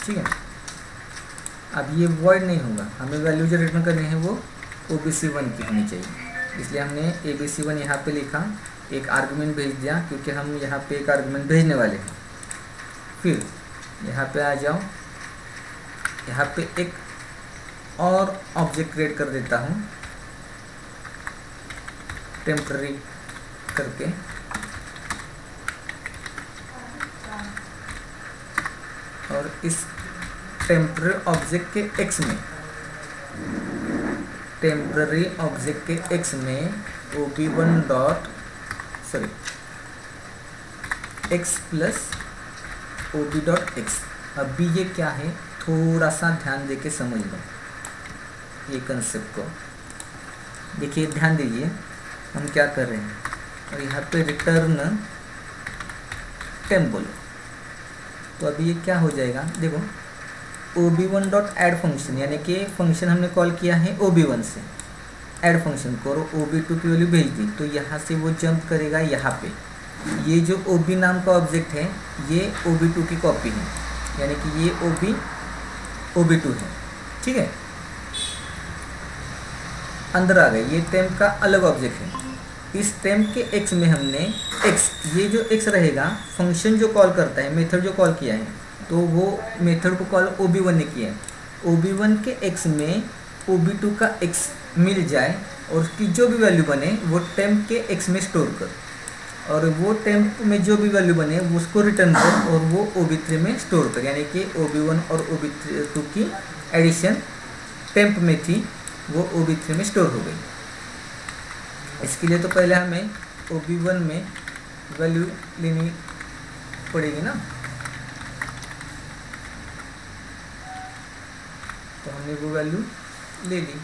ठीक है। अब ये वॉइड नहीं होगा, हमें वैल्यू जो रिटर्न करनी है वो OBC1 की होनी चाहिए, इसलिए हमने ABC1 यहाँ पे लिखा, एक आर्गुमेंट भेज दिया क्योंकि हम यहाँ पे एक आर्गुमेंट भेजने वाले हैं। फिर यहाँ पे आ जाओ, यहाँ पे एक और ऑब्जेक्ट क्रिएट कर देता हूँ टेम्पररी करके, और इस टेम्पररी ऑब्जेक्ट के x में, टेम्पररी ऑब्जेक्ट के x में OB1 dot x plus OB dot x। अभी ये क्या है, थोड़ा सा ध्यान देके समझ लो ये कंसेप्ट को। देखिए ध्यान दीजिए हम क्या कर रहे हैं, और यहाँ पे रिटर्न टेम्प बोलो, तो अभी ये क्या हो जाएगा, देखो OB1 डॉट ऐड फंक्शन, यानी कि फंक्शन हमने कॉल किया है OB1 से ऐड फंक्शन को, और OB2 की वैल्यू भेज दी, तो यहाँ से वो जंप करेगा यहाँ पे। ये जो OB नाम का ऑब्जेक्ट है ये OB2 की कॉपी है, यानी कि ये OB2 है, ठीक है। अंदर आ गए, ये टेम्प का अलग ऑब्जेक्ट है। इस टेम्प के x में हमने x, ये जो x रहेगा फंक्शन जो कॉल करता है, मेथड जो कॉल किया है, तो वो मेथड को कॉल OB1 ने किया है। OB1 के x में OB2 का x मिल जाए और उसकी जो भी वैल्यू बने वो टेम्प के x में स्टोर कर, और वो टेम्प में जो भी वैल्यू बने वो उसको रिटर्न कर और वो OB3 में स्टोर कर, यानी कि OB1 और OB2 की एडिशन टेम्प में थी वो OB3 में स्टोर हो गई। इसके लिए तो पहले हमें OB1 में वैल्यू लेनी पड़ेगी ना, तो हमने वो वैल्यू ले ली,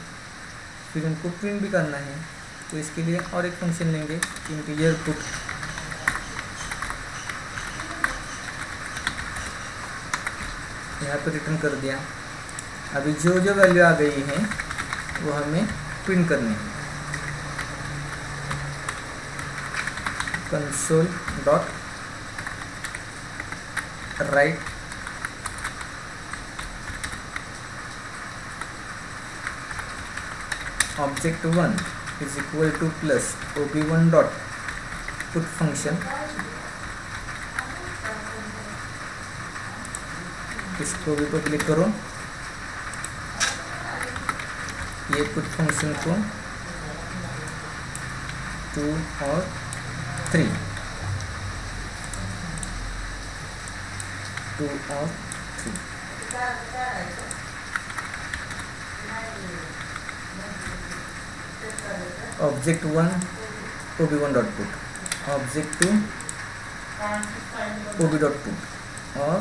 फिर उनको प्रिंट भी करना है, तो इसके लिए और एक फंक्शन लेंगे इंटीजर पुट, यहाँ पर रिटर्न कर दिया। अभी जो जो वैल्यू आ गई है वो हमें प्रिंट करनी है, console dot right object1 is equal to plus OB1 dot put function, इसको भी पब्लिक करो, ये पुट फंक्शन को 2 और 3, 2 और 3, object1 OB1 dot put, object2 OB dot put, और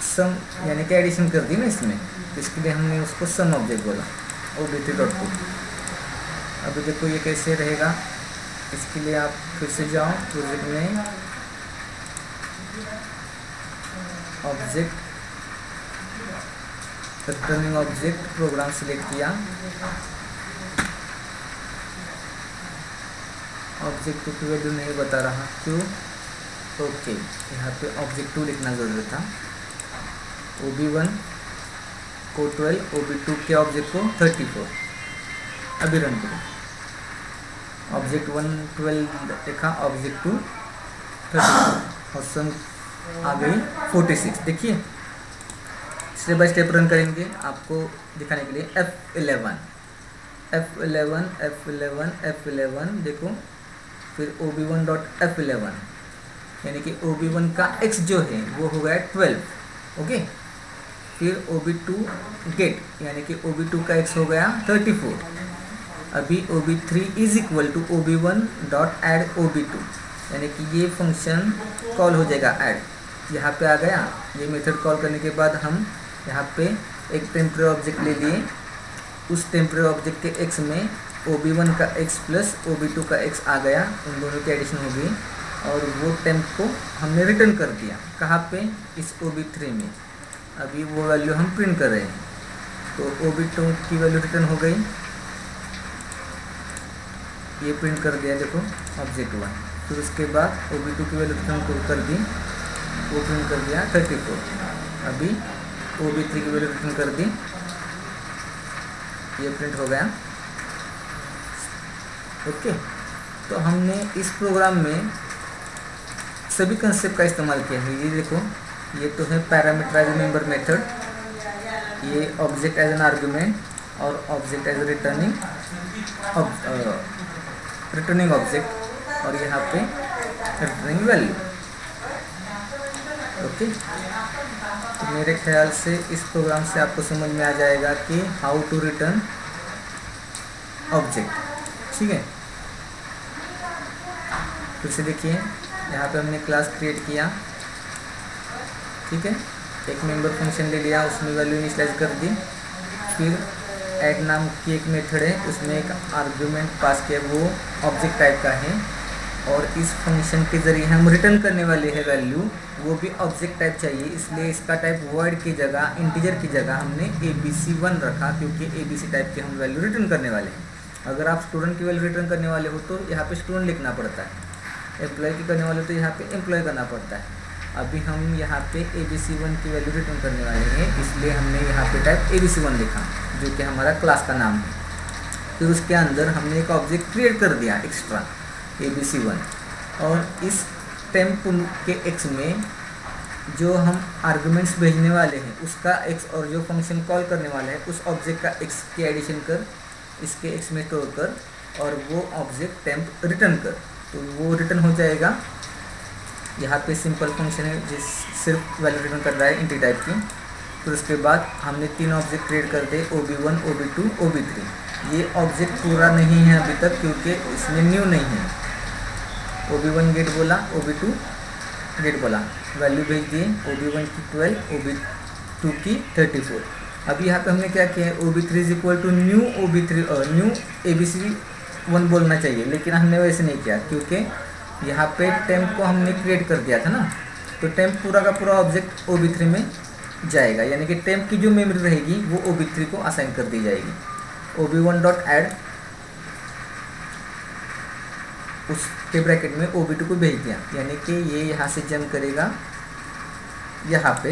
सम यानी कि एडिशन कर दी ना इसमें, इसके लिए हमने उसको सम ऑब्जेक्ट बोला OB3 डॉट पुट। अभी देखो ये कैसे रहेगा, इसके लिए आप फिर से जाओ प्रोजेक्ट में, object, returning object, program select किया, ऑब्जेक्ट की वैल्यू नहीं बता रहा, क्यों, ओके, यहाँ पे ऑब्जेक्ट2 लिखना जरूरी था। OB1 को 12, OB2 के ऑब्जेक्ट को 34। अभी रन करो, ऑब्जेक्ट1 12 लिखा, ऑब्जेक्ट2 34, और सम आ गई 46। देखिए स्टेप बाय स्टेप रन करेंगे आपको दिखाने के लिए। F11 देखो, फिर OB1.F11 यानी कि OB1 का x जो है वो हो गया 12। ओके, फिर OB2 गेट यानी कि OB2 का x हो गया 34। अभी OB3 is equal to OB1 dot add OB2 यानी कि ये फंक्शन कॉल हो जाएगा ऐड, यहाँ पे आ गया। ये मेथड कॉल करने के बाद हम यहाँ पे एक टेम्परेरी ऑब्जेक्ट ले लिए, उस टेम्परेरी ऑब्जेक्ट के x में OB1 का x प्लस OB2 का x आ गया, उन दोनों की एडिशन हो गई और वो टेम्प को हमने रिटर्न कर दिया। कहाँ पे? इस OB3 में। अभी वो वैल्यू हम प्रिंट कर रहे हैं, तो OB2 की वैल्यू रिटर्न हो गई, ये प्रिंट कर दिया देखो ऑब्जेक्ट 1। फिर उसके बाद OB2 की वैल्यू रिटर्न कर दी, वो प्रिंट कर दिया 34। अभी OB3 की वैल्यू रिटर्न कर दी, ये प्रिंट हो गया। ओके, तो हमने इस प्रोग्राम में सभी कंसेप्ट का इस्तेमाल किया है। ये देखो, ये तो है पैरामीटराइज्ड मेंबर मेथड, ये ऑब्जेक्ट एज एन आर्गुमेंट और ऑब्जेक्ट एज रिटर्निंग ऑब्जेक्ट, और यहाँ पे रिटर्निंग वैल्यू। ओके, तो मेरे ख्याल से इस प्रोग्राम से आपको समझ में आ जाएगा कि हाउ टू रिटर्न ऑब्जेक्ट। ठीक है, फिर से देखिए, यहाँ पे हमने क्लास क्रिएट किया। ठीक है, एक मेंबर फंक्शन ले लिया, उसमें वैल्यू इनिशियलाइज कर दी। फिर ऐड नाम की एक मेथड है, उसमें एक आर्गुमेंट पास किया, वो ऑब्जेक्ट टाइप का है, और इस फंक्शन के ज़रिए हम रिटर्न करने वाले हैं वैल्यू, वो भी ऑब्जेक्ट टाइप चाहिए, इसलिए इसका टाइप वर्ड की जगह, इंटीजर की जगह हमने ABC1 रखा, क्योंकि ABC टाइप के हम वैल्यू रिटर्न करने वाले हैं। अगर आप स्टूडेंट की वैल्यू रिटर्न करने वाले हो तो यहाँ पे स्टूडेंट लिखना पड़ता है, एम्प्लॉय की करने वाले तो यहाँ पे एम्प्लॉय करना पड़ता है। अभी हम यहाँ पे ABC1 की वैल्यू रिटर्न करने वाले हैं, इसलिए हमने यहाँ पे टाइप ABC1 लिखा, जो कि हमारा क्लास का नाम है। फिर उसके अंदर हमने एक ऑब्जेक्ट क्रिएट कर दिया एक्स्ट्रा ABC1, और इस टेम्प के x में जो हम आर्गुमेंट्स भेजने वाले हैं उसका x, और जो फंक्शन कॉल करने वाले हैं उस ऑब्जेक्ट का x की एडिशन कर, इसके x में स्टोर कर, और वो ऑब्जेक्ट टेम्प रिटर्न कर, तो वो रिटर्न हो जाएगा। यहाँ पे सिंपल फंक्शन है जिस सिर्फ वैल्यू रिटर्न कर रहा है इंटी टाइप की। फिर उसके बाद हमने 3 ऑब्जेक्ट क्रिएट कर दे, OB1, OB2, OB3। ये ऑब्जेक्ट पूरा नहीं है अभी तक, क्योंकि इसमें न्यू नहीं है। OB1 गेट बोला, OB2 गेट बोला, वैल्यू भेज दिए, OB1 की 12, OB2 की 34। अभी यहाँ पे हमने क्या किया है, OB3 is equal to new OB3 और न्यू ABC1 बोलना चाहिए, लेकिन हमने वैसे नहीं किया, क्योंकि यहाँ पे टेम्प को हमने क्रिएट कर दिया था ना, तो टेम्प पूरा का पूरा ऑब्जेक्ट OB3 में जाएगा, यानी कि टेम्प की जो मेमोरी रहेगी वो OB3 को असाइन कर दी जाएगी। OB1 डॉट ऐड, उसके ब्रैकेट में OB2 को भेज दिया, यानी कि ये यहाँ से जंप करेगा, यहाँ पे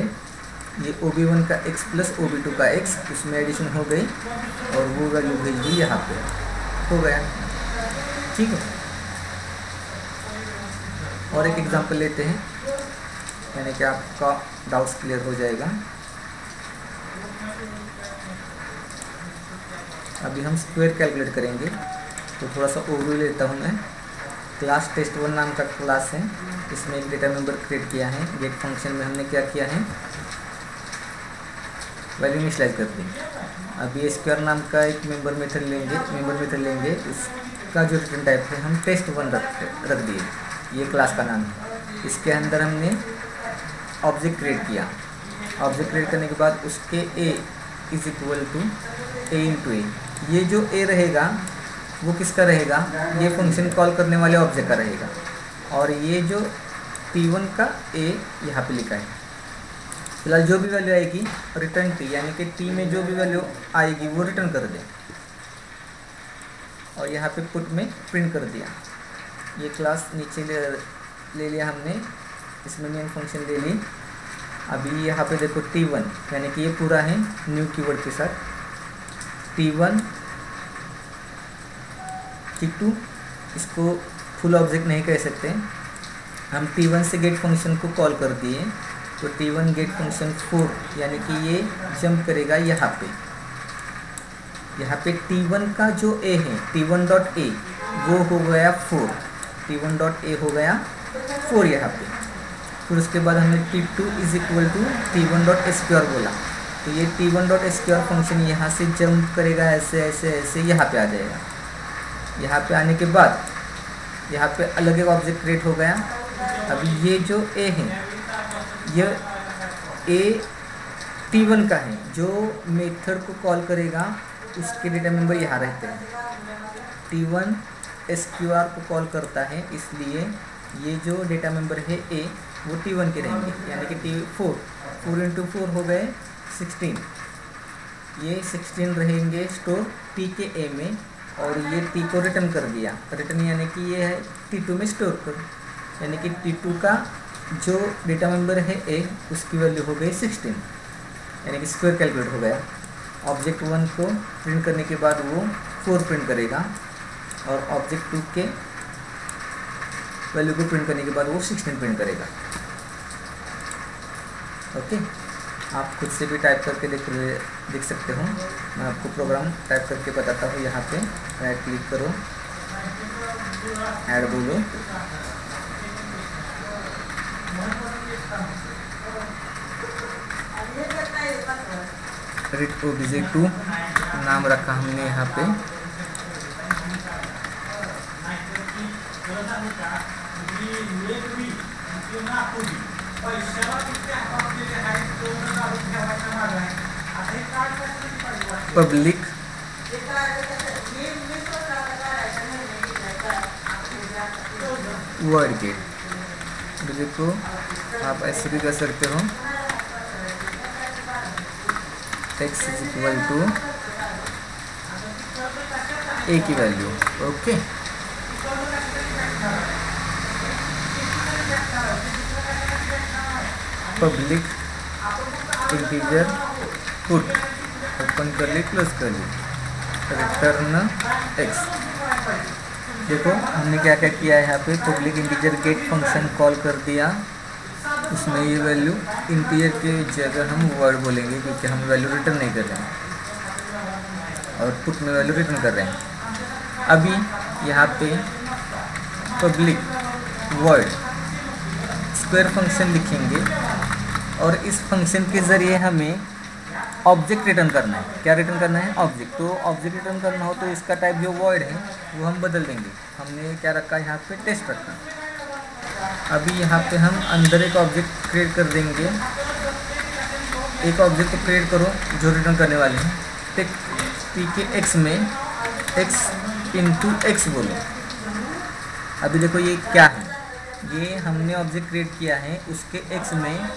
ये OB1 का x प्लस OB2 का x, उसमें एडिशन हो गई, और वो वैल्यू भेज दी यहाँ पे, हो गया। ठीक है, और एक एग्जांपल लेते हैं, यानी कि आपका डाउट्स क्लियर हो जाएगा। अभी हम स्क्वायर कैलकुलेट करेंगे, तो थोड़ा सा ओवरव्यू लेता हूँ मैं। क्लास टेस्ट1 नाम का क्लास है, इसमें एक डेटा मेंबर क्रिएट किया है। गेट फंक्शन में हमने क्या किया है, वैल्यू इनिशियलाइज कर दी। अभी स्क्वायर नाम का एक मेंबर मेथड लेंगे, उसका जो रिटर्न टाइप है हम टेस्ट1 रख दिए, ये क्लास का नाम है। इसके अंदर हमने ऑब्जेक्ट क्रिएट किया, ऑब्जेक्ट क्रिएट करने के बाद उसके a is equal to a into A. ये जो a रहेगा वो किसका रहेगा, ये फंक्शन कॉल करने वाले ऑब्जेक्ट का रहेगा, और ये जो T1 का a यहाँ पे लिखा है। फिलहाल जो भी वैल्यू आएगी रिटर्न T, यानी कि T में जो भी वैल्यू आएगी वो रिटर्न कर दें, और यहाँ पे पुट में प्रिंट कर दिया। ये क्लास नीचे ले लिया हमने, इसमें मेन फंक्शन ले ली। अभी यहाँ पे देखो T1, यानी कि ये पूरा है न्यू कीवर्ड के साथ, T1 T2, इसको फुल ऑब्जेक्ट नहीं कह सकते, हम T1 से गेट फंक्शन को कॉल कर दिए, तो T1 गेट फंक्शन 4 यानी कि ये जंप करेगा यहाँ पे T1 का जो a है T1.a वो हो गया 4, T1.a हो गया 4 यहाँ पे। फिर उसके बाद हमने T2 is equal to T1.sqr बोला, तो ये T1.sqr फंक्शन यहाँ से जंप करेगा ऐसे ऐसे ऐसे यहाँ पे आ जाएगा। यहाँ पे आने के बाद यहाँ पे अलग एक ऑब्जेक्ट क्रिएट हो गया। अभी ये जो a है ये a T1 का है, जो मेथड को कॉल करेगा उसके डेटा मेंबर यहाँ रहते हैं। T1 SQR को कॉल करता है, इसलिए ये जो डेटा मेंबर है a वो T1 के रहेंगे, यानी कि T4 4 इंटू 4 हो गए 16, ये 16 रहेंगे स्टोर T के a में, और ये T को रिटर्न कर दिया। रिटर्न यानी कि ये है T2 में स्टोर कर, यानी कि T2 का जो डेटा मेंबर है a उसकी वैल्यू हो गई 16, यानी कि स्क्वायर कैलकुलेट हो गया। ऑब्जेक्ट 1 को प्रिंट करने के बाद वो 4 प्रिंट करेगा, और ऑब्जेक्ट 2 के वैल्यू को प्रिंट करने के बाद वो 16 प्रिंट करेगा। ओके, आप खुद से भी टाइप करके देख सकते हो। मैं आपको प्रोग्राम टाइप करके बताता हूँ। यहाँ पे राइट क्लिक करो, ऐड बोलो, रीड obj2 नाम रखा हमने यहाँ पे। पब्लिक वर्ड गेट, देखो आप ऐसे भी कर सकते हो, x is equal to a की value. Okay, public integer put open कर ली क्लोज कर ली, रिटर्न x। देखो हमने क्या क्या किया है यहाँ पे, public integer get function call कर दिया, उसमें ये वैल्यू इंटीजर के जगह हम वर्ड बोलेंगे क्योंकि हम वैल्यू रिटर्न नहीं कर रहे हैं, और पुट में वैल्यू रिटर्न कर रहे हैं। अभी यहाँ पे पब्लिक वर्ड स्क्वायर फंक्शन लिखेंगे, और इस फंक्शन के ज़रिए हमें ऑब्जेक्ट रिटर्न करना है। क्या रिटर्न करना है? ऑब्जेक्ट। तो ऑब्जेक्ट रिटर्न करना हो तो इसका टाइप जो वॉइड है वो हम बदल देंगे। हमने क्या रखा यहाँ पे? टेस्ट रखा। अभी यहाँ पे हम अंदर एक ऑब्जेक्ट क्रिएट कर देंगे। एक ऑब्जेक्ट को क्रिएट करो जो रिटर्न करने वाले हैं। टेक पी के एक्स में x इंटू एक्स बोलो। अभी देखो ये क्या है, ये हमने ऑब्जेक्ट क्रिएट किया है, उसके x में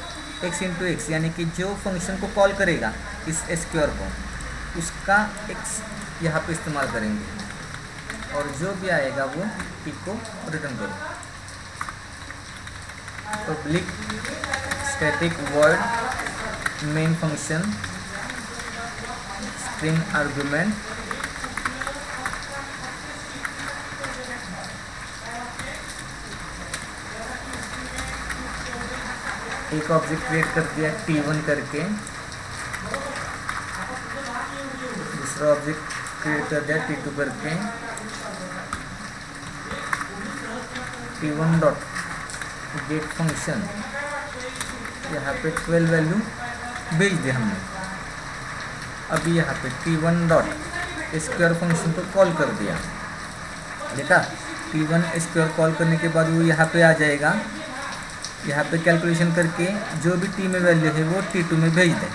x इंटू एक्स, यानी कि जो फंक्शन को कॉल करेगा इस एसक्यूआर को, उसका x यहाँ पे इस्तेमाल करेंगे, और जो भी आएगा वो p को रिटर्न करो। Public static word main function string argument एक ऑब्जेक्ट क्रिएट कर दिया t1 करके, दूसरा ऑब्जेक्ट क्रिएट कर दिया t2 करके, t1 डॉट गेट फंक्शन यहाँ पे 12 वैल्यू भेज दी हमने। अभी यहाँ पे t1 डॉट स्क्वायर फंक्शन को कॉल कर दिया। देखा, t1 स्क्वायर कॉल करने के बाद वो यहाँ पे आ जाएगा। यहाँ पे कैलकुलेशन करके जो भी t में वैल्यू है वो t2 में भेज दें।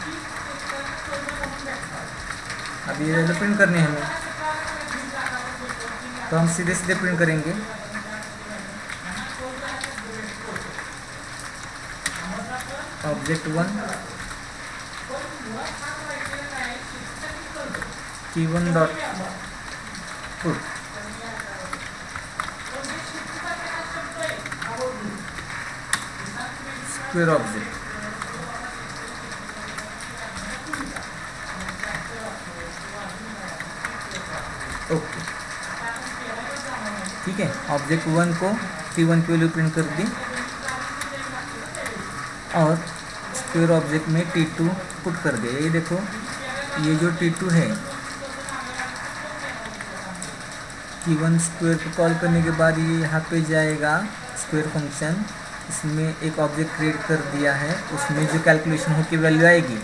अब ये वैल्यू प्रिंट करनी है हमें, तो हम सीधे सीधे प्रिंट करेंगे। Object 1 t1 dot put square object, okay ठीक है। ऑब्जेक्ट 1 को t1 की वैल्यू प्रिंट कर दी, और स्क्वायर ऑब्जेक्ट में T2 पुट कर दिया। ये देखो, ये जो T2 है, T1 स्क्वायर को कॉल करने के बाद ये यहाँ पे जाएगा स्क्वायर फंक्शन, इसमें एक ऑब्जेक्ट क्रिएट कर दिया है, उसमें जो कैलकुलेशन होकर वैल्यू आएगी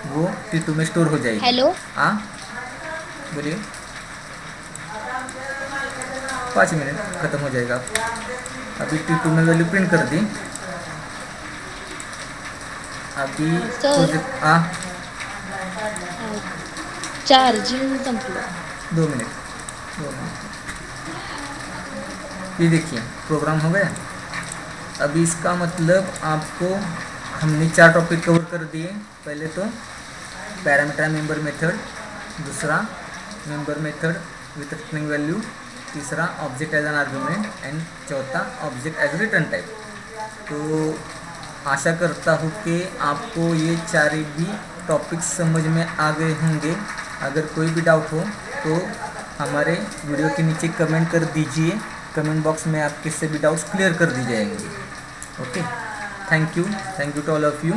वो T2 में स्टोर हो जाएगी। हेलो, हाँ बोलिए। 5 मिनट ख़त्म हो जाएगा। अभी T2 में वैल्यू प्रिंट कर दी। अभी सर, हाँ चार्जिंग संपलं। 2 मिनट। ये देखिए प्रोग्राम हो गया। अभी इसका मतलब आपको हमने 4 टॉपिक कवर कर दिए। पहले तो पैरामीटर मेंबर मेथड, दूसरा member method with returning value, तीसरा object as an argument and चौथा ऑब्जेक्ट एज रिटर्न टाइप। तो आशा करता हूँ कि आपको ये 4 भी टॉपिक्स समझ में आ गए होंगे। अगर कोई भी डाउट हो तो हमारे वीडियो के नीचे कमेंट कर दीजिए। कमेंट बॉक्स में आपके सभी डाउट्स क्लियर कर दी जाएंगे। Okay, thank you to all of you.